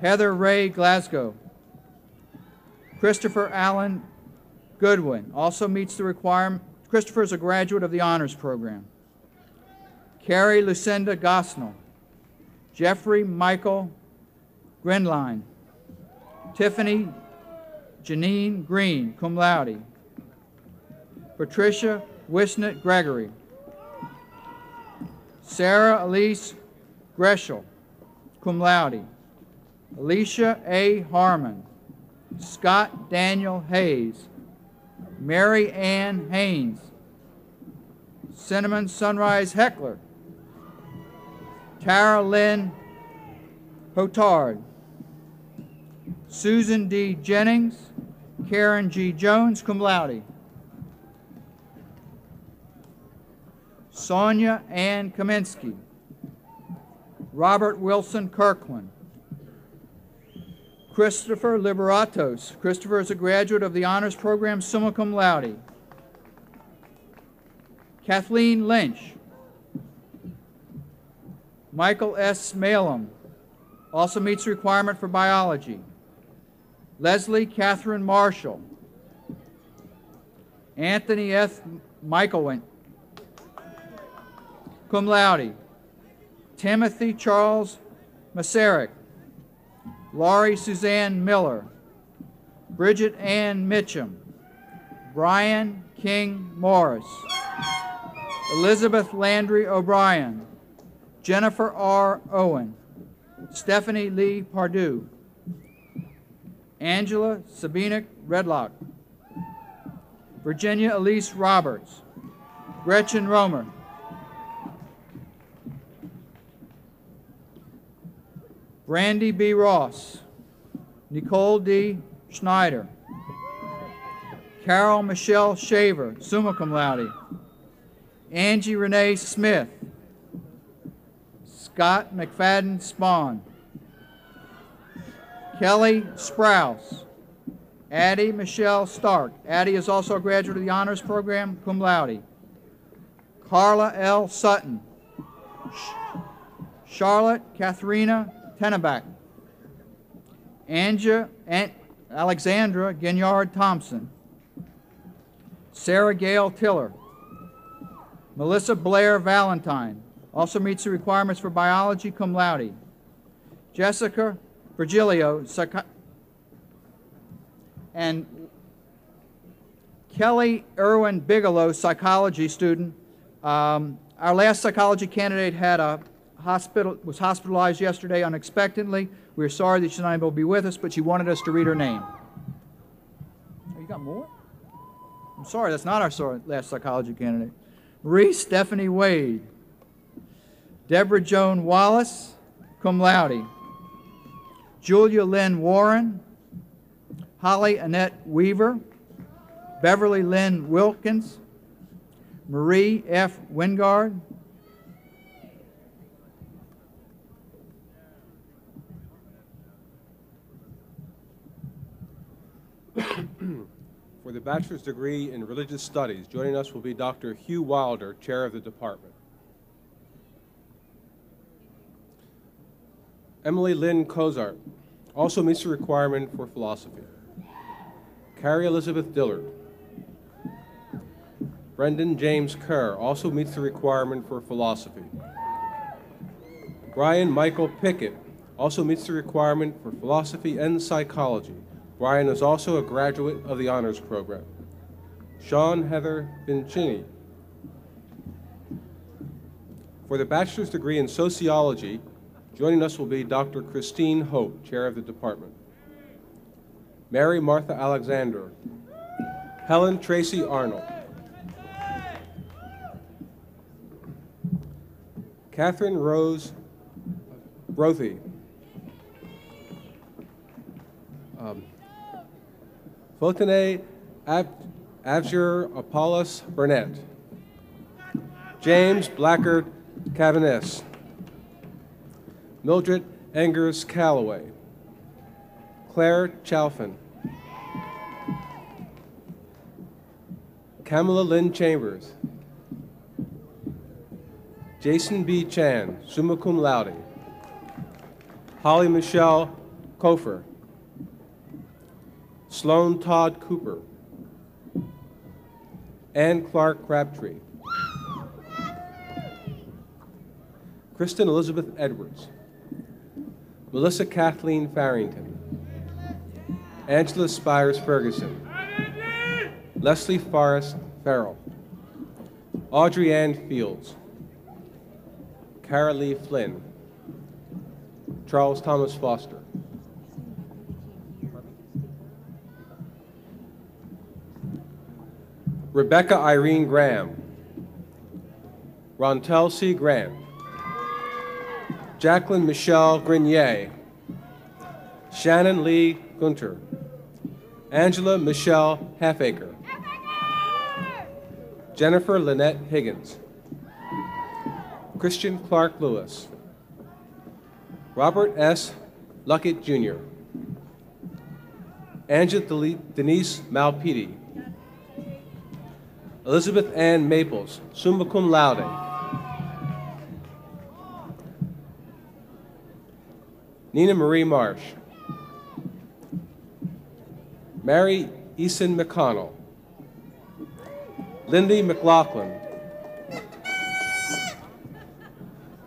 Heather Ray Glasgow. Christopher Allen Goodwin, also meets the requirement. Christopher is a graduate of the Honors Program. Carrie Lucinda Gosnell. Jeffrey Michael Grenline. Tiffany Janine Green, cum laude. Patricia Wisnett Gregory. Sarah Elise Greshel, cum laude. Alicia A. Harmon. Scott Daniel Hayes. Mary Ann Haynes. Cinnamon Sunrise Heckler. Tara Lynn Hotard. Susan D. Jennings. Karen G. Jones, cum laude. Sonia Ann Kaminsky. Robert Wilson Kirkland. Christopher Liberatos. Christopher is a graduate of the Honors Program, summa cum laude. Kathleen Lynch. Michael S. Malum, also meets the requirement for biology. Leslie Catherine Marshall. Anthony F. Michaelwin, cum laude. Timothy Charles Masaryk. Laurie Suzanne Miller. Bridget Ann Mitchum. Brian King Morris. Elizabeth Landry O'Brien. Jennifer R. Owen. Stephanie Lee Pardue. Angela Sabinik Redlock. Virginia Elise Roberts. Gretchen Romer. Brandy B. Ross. Nicole D. Schneider. Carol Michelle Shaver, summa cum laude. Angie Renee Smith. Scott McFadden Spawn. Kelly Sprouse. Addie Michelle Stark. Addie is also a graduate of the Honors Program, cum laude. Carla L. Sutton. Charlotte Katharina Tenneback. Alexandra Ginyard Thompson. Sarah Gail Tiller. Melissa Blair Valentine, also meets the requirements for biology, cum laude. Jessica Virgilio, and Kelly Irwin Bigelow, psychology student. Our last psychology candidate had was hospitalized yesterday unexpectedly. We're sorry that she's not able to be with us, but she wanted us to read her name. Oh, you got more? I'm sorry, that's not our last psychology candidate. Marie Stephanie Wade. Deborah Joan Wallace. cum laude. Julia Lynn Warren, Holly Annette Weaver, Beverly Lynn Wilkins, Marie F. Wingard, For the bachelor's degree in religious studies, joining us will be Dr. Hugh Wilder, chair of the department. Emily Lynn Cozart also meets the requirement for philosophy. Carrie Elizabeth Dillard. Brendan James Kerr also meets the requirement for philosophy. Brian Michael Pickett also meets the requirement for philosophy and psychology. Brian is also a graduate of the honors program. Sean Heather Vincini. For the bachelor's degree in sociology, joining us will be Dr. Christine Hope, chair of the department. Mary Martha Alexander. Helen Tracy Arnold. Catherine Rose Brothy. Fotene Abjur Apollos Burnett. James Blackard Cavanis. Mildred Engers Calloway. Claire Chalfin. Kamala Lynn Chambers. Jason B. Chan, summa cum laude. Holly Michelle Kofer. Sloan Todd Cooper. Ann Clark Crabtree. Kristen Elizabeth Edwards. Melissa Kathleen Farrington. Angela Spires Ferguson. Leslie Forrest Farrell. Audrey Ann Fields. Cara Lee Flynn. Charles Thomas Foster. Rebecca Irene Graham. Rontel C. Grant. Jacqueline Michelle Grenier. Shannon Lee Gunter. Angela Michelle Halfacre. Jennifer Lynette Higgins. Christian Clark Lewis. Robert S. Luckett Jr. Angela Denise Malpiti. Elizabeth Ann Maples, summa cum laude. Nina Marie Marsh. Mary Eason McConnell. Lindy McLaughlin.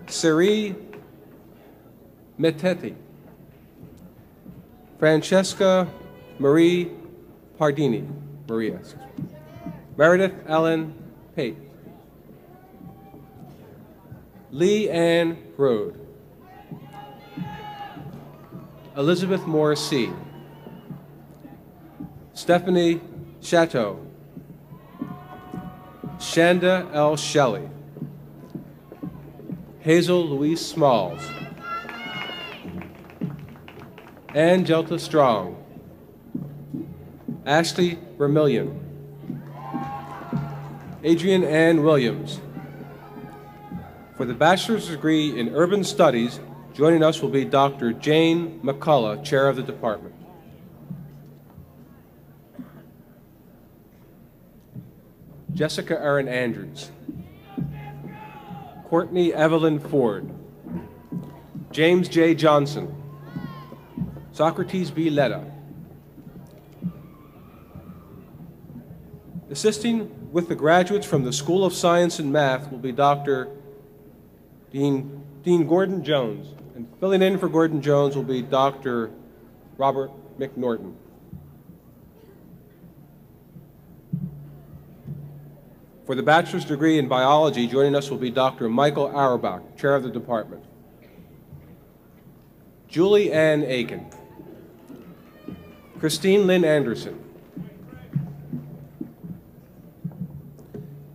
Siri Metetti. Francesca Marie Pardini. Maria. Meredith Ellen Pate. Lee Ann Rode. Elizabeth Moore C. Stephanie Chateau. Shanda L. Shelley. Hazel Louise Smalls. Ann Jelta Strong. Ashley Vermillion. Adrian Ann Williams. For the bachelor's degree in urban studies, joining us will be Dr. Jane McCullough, chair of the department. Jessica Erin Andrews. Courtney Evelyn Ford. James J. Johnson. Socrates B. Letta. Assisting with the graduates from the School of Science and Math will be Dr. Dean Gordon Jones, and filling in for Gordon Jones will be Dr. Robert McNorton. For the bachelor's degree in biology, joining us will be Dr. Michael Auerbach, chair of the department. Julie Ann Aiken. Christine Lynn Anderson.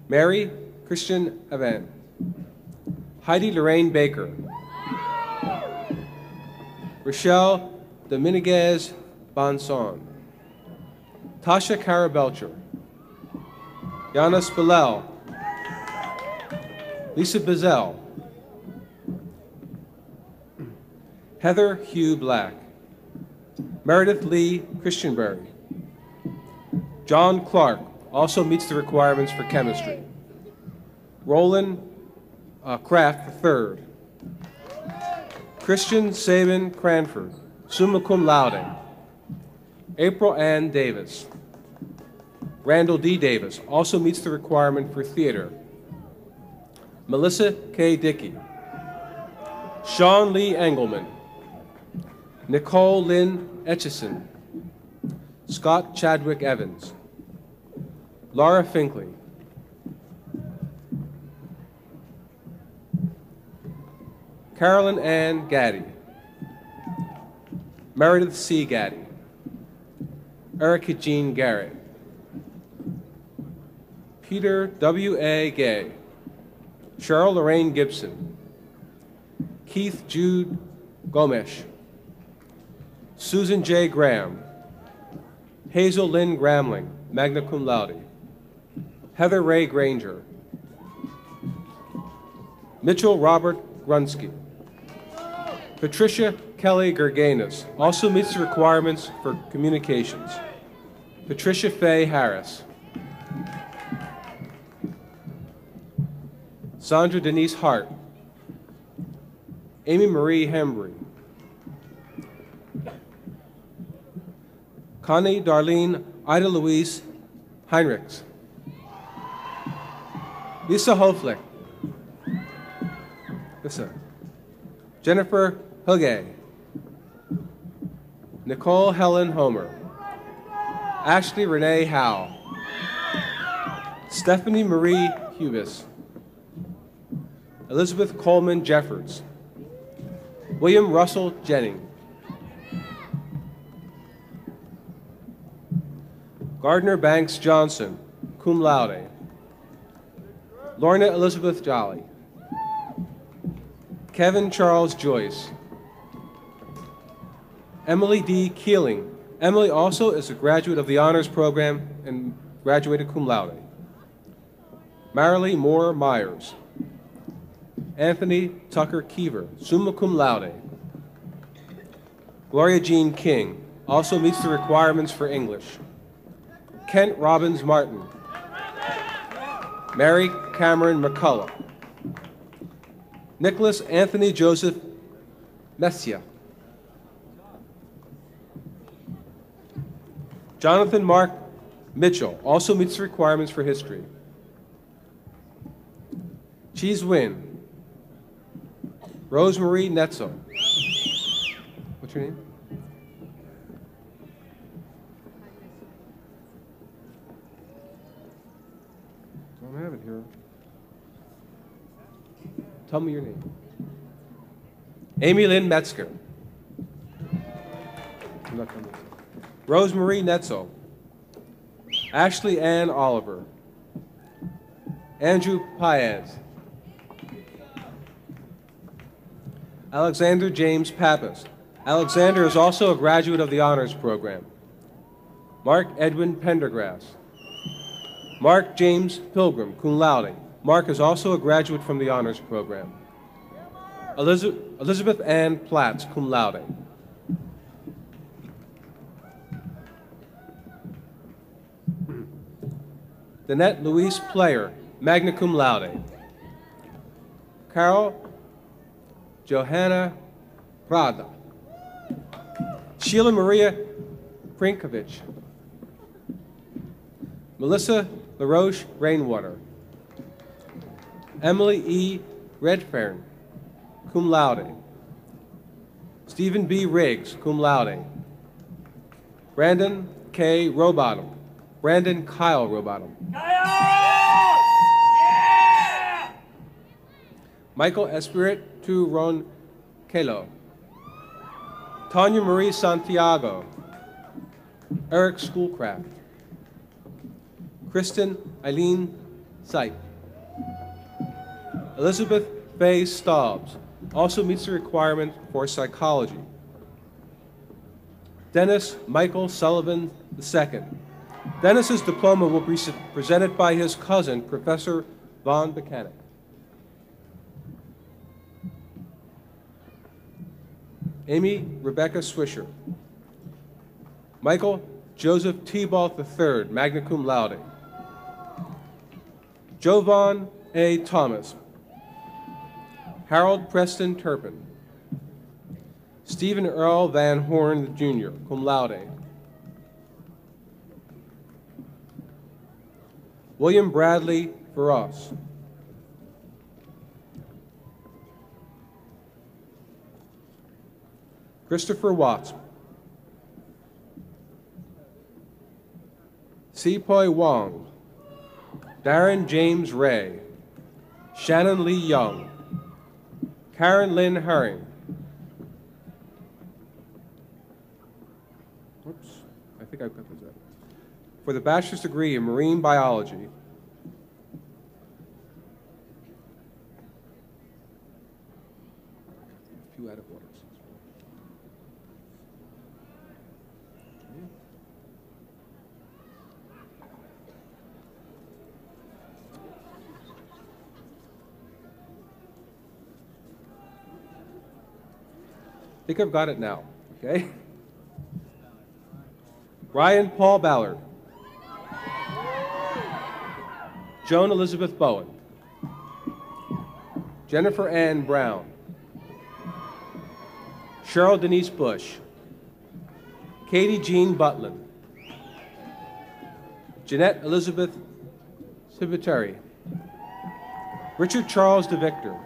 Mary Christian Avant. Heidi Lorraine Baker. Rochelle Dominguez Bonson, Tasha Carabelcher, Yana Spillel, Lisa Bizel, Heather Hugh Black, Meredith Lee Christianberry, John Clark also meets the requirements for chemistry, Roland Kraft III, Christian Sabin Cranford, summa cum laude, April Ann Davis, Randall D. Davis also meets the requirement for theater, Melissa K. Dickey, Sean Lee Engelman, Nicole Lynn Etchison, Scott Chadwick Evans, Laura Finkley, Carolyn Ann Gaddy, Meredith C. Gaddy, Erica Jean Garrett, Peter W. A. Gay, Cheryl Lorraine Gibson, Keith Jude Gomesh, Susan J. Graham, Hazel Lynn Gramling, magna cum laude, Heather Ray Granger, Mitchell Robert Grunsky, Patricia Kelly Gerganis also meets the requirements for communications, Patricia Faye Harris, Sandra Denise Hart, Amy Marie Hembry, Connie Darlene Ida Louise Heinrichs, Lisa Hoflick, Jennifer Hugay, Nicole Helen Homer, Ashley Renee Howe, Stephanie Marie Hubis, Elizabeth Coleman Jeffords, William Russell Jennings, Gardner Banks Johnson, cum laude, Lorna Elizabeth Jolly, Kevin Charles Joyce, Emily D. Keeling. Emily also is a graduate of the honors program and graduated cum laude. Marilee Moore Myers, Anthony Tucker Keever, summa cum laude. Gloria Jean King also meets the requirements for English. Kent Robbins Martin, Mary Cameron McCullough, Nicholas Anthony Joseph Messia, Jonathan Mark Mitchell also meets the requirements for history. Cheese Win, Rosemarie Netzel. What's your name? I don't have it here. Tell me your name. Amy Lynn Metzger. I'm not coming. Rosemarie Netzel. Ashley Ann Oliver. Andrew Paez. Alexander James Pappas. Alexander is also a graduate of the honors program. Mark Edwin Pendergrass. Mark James Pilgrim, cum laude. Mark is also a graduate from the honors program. Elizabeth Ann Platts, cum laude. Danette Louise Player, magna cum laude. Carol Johanna Prada. Sheila Maria Prinkovich. Melissa LaRoche Rainwater. Emily E. Redfern, cum laude. Stephen B. Riggs, cum laude. Brandon K. Rowbottom. Brandon Kyle Rowbottom. Yeah! Michael Espiritu Ron Kelo. Tanya Marie Santiago. Eric Schoolcraft. Kristen Eileen Sipe. Elizabeth Faye Staubs also meets the requirement for psychology. Dennis Michael Sullivan II. Dennis's diploma will be presented by his cousin, Professor Von Buchanan. Amy Rebecca Swisher. Michael Joseph Tebalt III, magna cum laude. Jovan A. Thomas. Harold Preston Turpin. Stephen Earl Van Horn Jr., cum laude. William Bradley Verross. Christopher Watts. Sepoy Wong. Darren James Ray. Shannon Lee Young. Karen Lynn Herring. Whoops, I think I've got this up. For the bachelor's degree in marine biology, a few out of orders. I think I've got it now, okay? Brian Paul Ballard. Joan Elizabeth Bowen. Jennifer Ann Brown. Cheryl Denise Bush. Katie Jean Butlin. Jeanette Elizabeth Civiteri. Richard Charles DeVictor.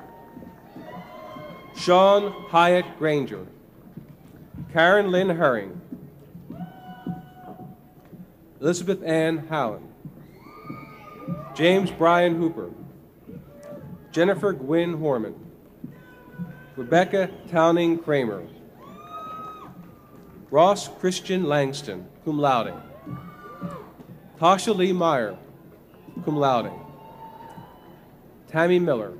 Sean Hyatt Granger. Karen Lynn Herring. Elizabeth Ann Hallen. James Brian Hooper. Jennifer Gwynn Horman. Rebecca Towning Kramer. Ross Christian Langston, cum laude. Tasha Lee Meyer, cum laude. Tammy Miller.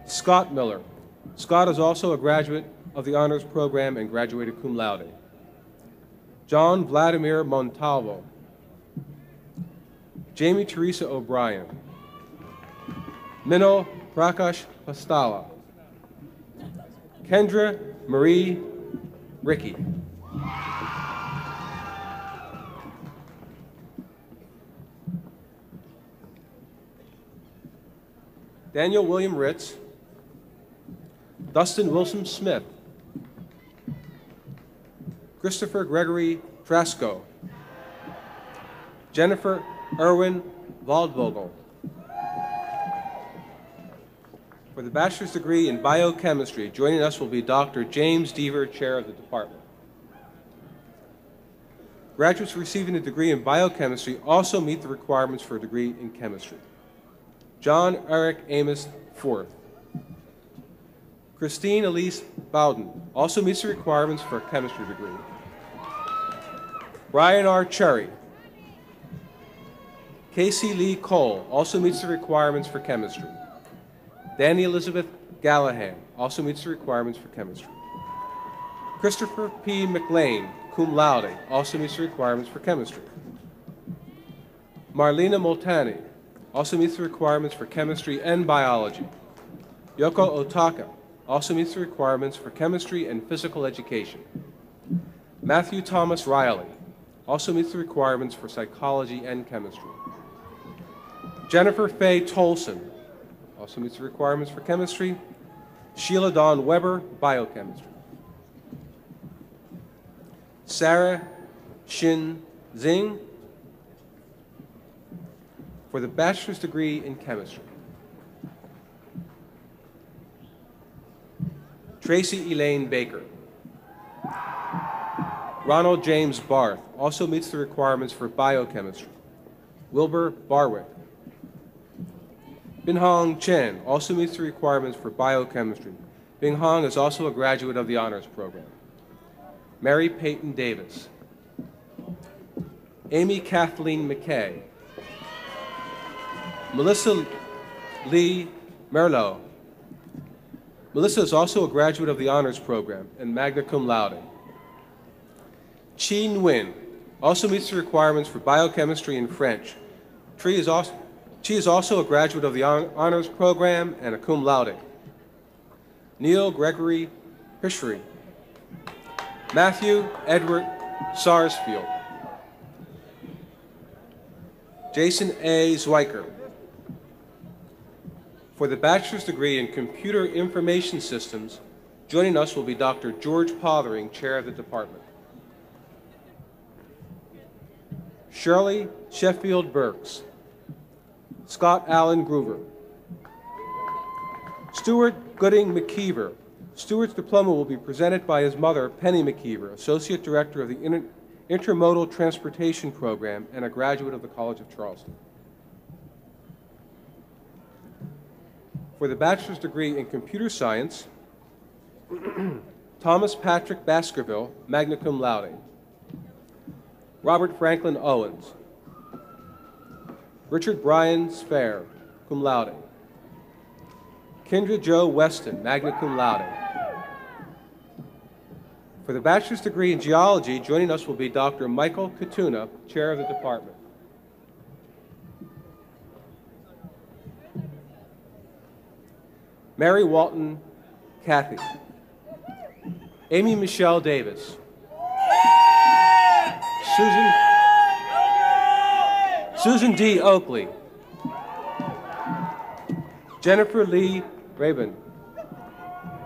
Scott Miller. Scott is also a graduate of the honors program and graduated cum laude. John Vladimir Montalvo. Jamie Teresa O'Brien. Minnow Prakash Pastala. Kendra Marie Ricky. Daniel William Ritz. Dustin Wilson Smith. Christopher Gregory Trasco. Jennifer Erwin Waldvogel. For the bachelor's degree in biochemistry, joining us will be Dr. James Deaver, chair of the department. Graduates receiving a degree in biochemistry also meet the requirements for a degree in chemistry. John Eric Amos IV. Christine Elise Bowden also meets the requirements for a chemistry degree. Brian R. Cherry. Casey Lee Cole also meets the requirements for chemistry. Danny Elizabeth Gallahan also meets the requirements for chemistry. Christopher P. McLean, cum laude, also meets the requirements for chemistry. Marlena Moltani also meets the requirements for chemistry and biology. Yoko Otaka also meets the requirements for chemistry and physical education. Matthew Thomas Riley also meets the requirements for psychology and chemistry. Jennifer Faye Tolson also meets the requirements for chemistry. Sheila Dawn Weber, biochemistry. Sarah Shin Zing for the bachelor's degree in chemistry. Tracy Elaine Baker. Ronald James Barth also meets the requirements for biochemistry. Wilbur Barwick. Binhong Chen also meets the requirements for biochemistry. Binhong is also a graduate of the honors program. Mary Peyton Davis. Amy Kathleen McKay. Melissa Lee Merlot. Melissa is also a graduate of the honors program and magna cum laude. Chi Nguyen also meets the requirements for biochemistry and French. Chi is also a graduate of the honors program and a cum laude. Neil Gregory Hishry. Matthew Edward Sarsfield. Jason A. Zwiker. For the bachelor's degree in Computer Information Systems, joining us will be Dr. George Pothering, Chair of the Department. Shirley Sheffield Burks. Scott Allen Groover. Stuart Gooding McKeever. Stuart's diploma will be presented by his mother, Penny McKeever, Associate Director of the Intermodal Transportation Program and a graduate of the College of Charleston. For the bachelor's degree in Computer Science, Thomas Patrick Baskerville, magna cum laude. Robert Franklin Owens. Richard Bryan Spare, cum laude. Kendra Jo Weston, magna cum laude. For the bachelor's degree in geology, joining us will be Dr. Michael Katuna, chair of the department. Mary Walton Cathy. Amy Michelle Davis. Susan D. Oakley. Jennifer Lee Rabin.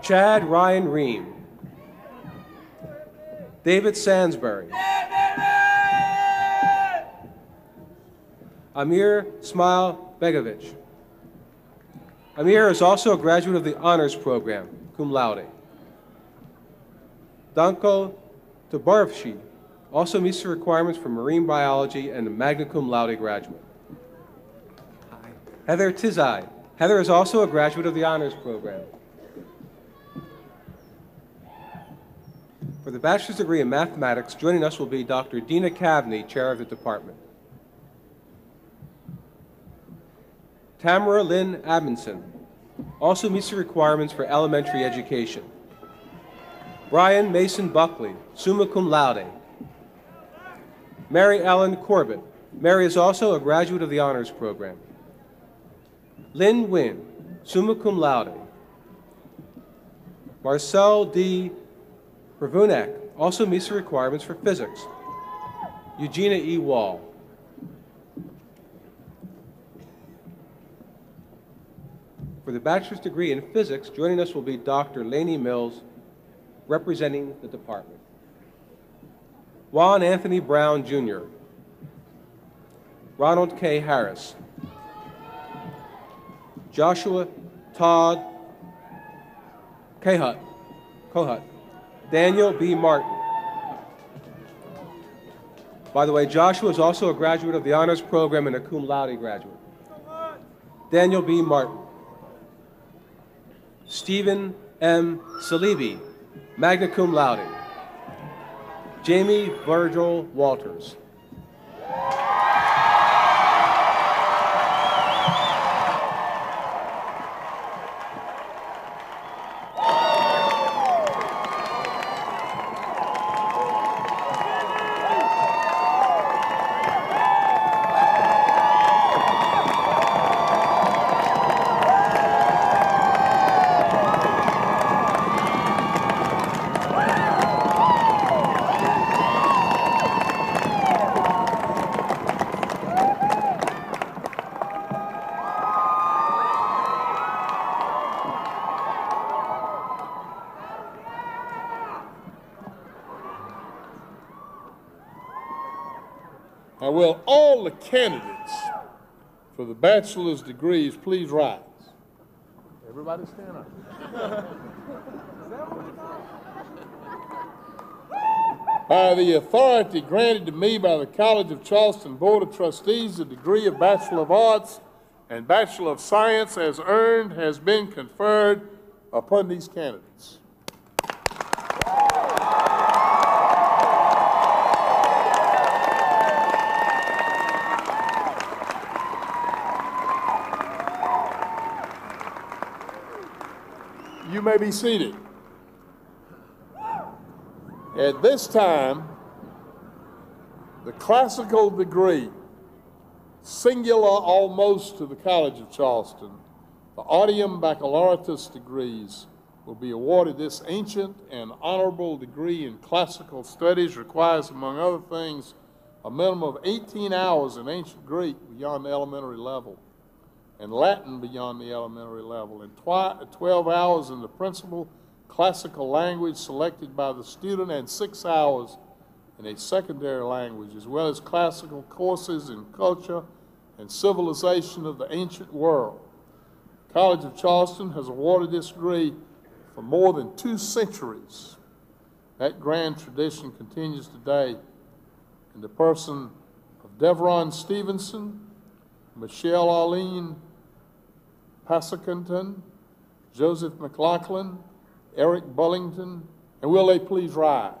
Chad Ryan Ream. David Sansbury. Amir Smile Begovich. Amir is also a graduate of the honors program, cum laude. Danko Tabarvshi also meets the requirements for marine biology and a magna cum laude graduate. Heather Tizai. Heather is also a graduate of the honors program. For the bachelor's degree in mathematics, joining us will be Dr. Dina Cavney, chair of the department. Tamara Lynn Amundsen also meets the requirements for elementary education. Brian Mason Buckley, summa cum laude. Mary Ellen Corbett. Mary is also a graduate of the honors program. Lynn Wynn, summa cum laude. Marcel D. Pravunak also meets the requirements for physics. Eugenia E. Wall. For the bachelor's degree in physics, joining us will be Dr. Laney Mills, representing the department. Juan Anthony Brown, Jr. Ronald K. Harris. Joshua Todd Kohut. Daniel B. Martin. By the way, Joshua is also a graduate of the honors program and a cum laude graduate. Daniel B. Martin. Stephen M. Salibi, magna cum laude. Jamie Virgil Walters. Now, will all the candidates for the bachelor's degrees please rise? Everybody stand up. By the authority granted to me by the College of Charleston Board of Trustees, the degree of Bachelor of Arts and Bachelor of Science as earned has been conferred upon these candidates. You may be seated. At this time, The classical degree, singular almost to the College of Charleston, the Audium Baccalaureatus degrees will be awarded. This ancient and honorable degree in classical studies requires, among other things, a minimum of 18 hours in ancient Greek beyond the elementary level, and Latin beyond the elementary level, and 12 hours in the principal classical language selected by the student, and 6 hours in a secondary language, as well as classical courses in culture and civilization of the ancient world. The College of Charleston has awarded this degree for more than 2 centuries. That grand tradition continues today in the person of Devron Stevenson, Michelle Arlene Passickenton, Joseph McLaughlin, Eric Bullington, and will they please rise?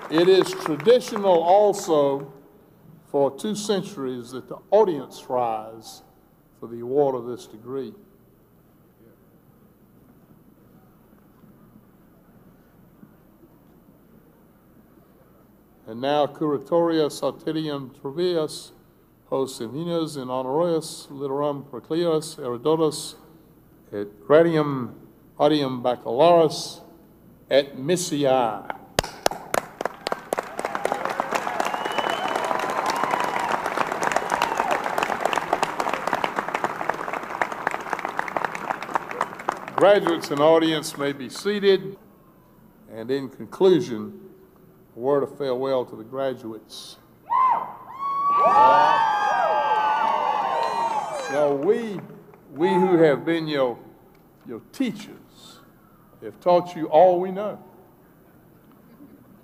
It is traditional also for 2 centuries that the audience rise for the award of this degree. And now, curatoria sartorium trevius, hos invinas in honorius litteram procleus erudotus et gradium audium baccalaris et missii. Graduates and audience may be seated, and in conclusion, a word of farewell to the graduates. Now, we who have been your teachers have taught you all we know.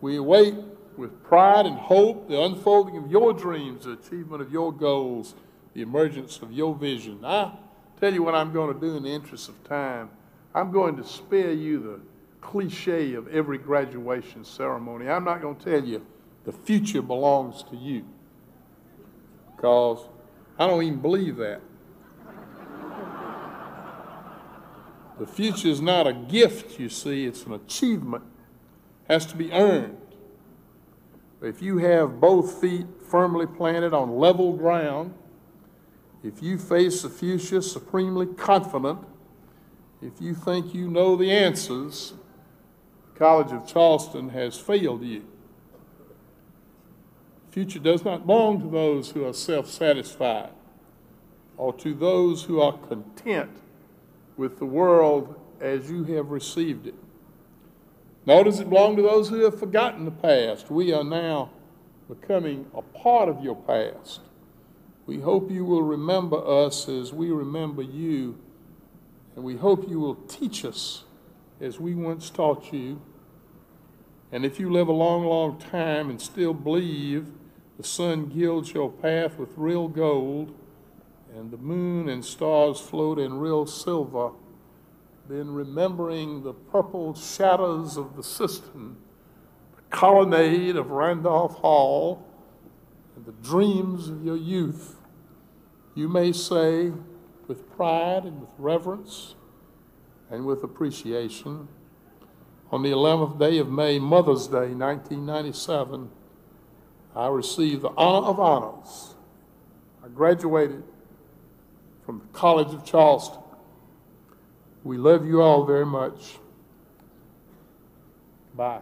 We await with pride and hope the unfolding of your dreams, the achievement of your goals, the emergence of your vision. I tell you what I'm going to do in the interest of time. I'm going to spare you the cliche of every graduation ceremony. I'm not going to tell you the future belongs to you, because I don't even believe that. The future is not a gift, you see, it's an achievement. It has to be earned. If you have both feet firmly planted on level ground, if you face the future supremely confident, if you think you know the answers, the College of Charleston has failed you. The future does not belong to those who are self-satisfied or to those who are content with the world as you have received it. Nor does it belong to those who have forgotten the past. We are now becoming a part of your past. We hope you will remember us as we remember you, and we hope you will teach us as we once taught you. And if you live a long, long time and still believe the sun gilds your path with real gold and the moon and stars float in real silver, then remembering the purple shadows of the cistern, the colonnade of Randolph Hall, and the dreams of your youth, you may say with pride and with reverence and with appreciation, on the 11th day of May, Mother's Day, 1997, I received the honor of honors. I graduated from the College of Charleston. We love you all very much. Bye.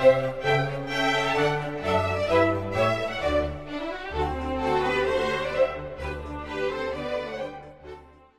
Thank you.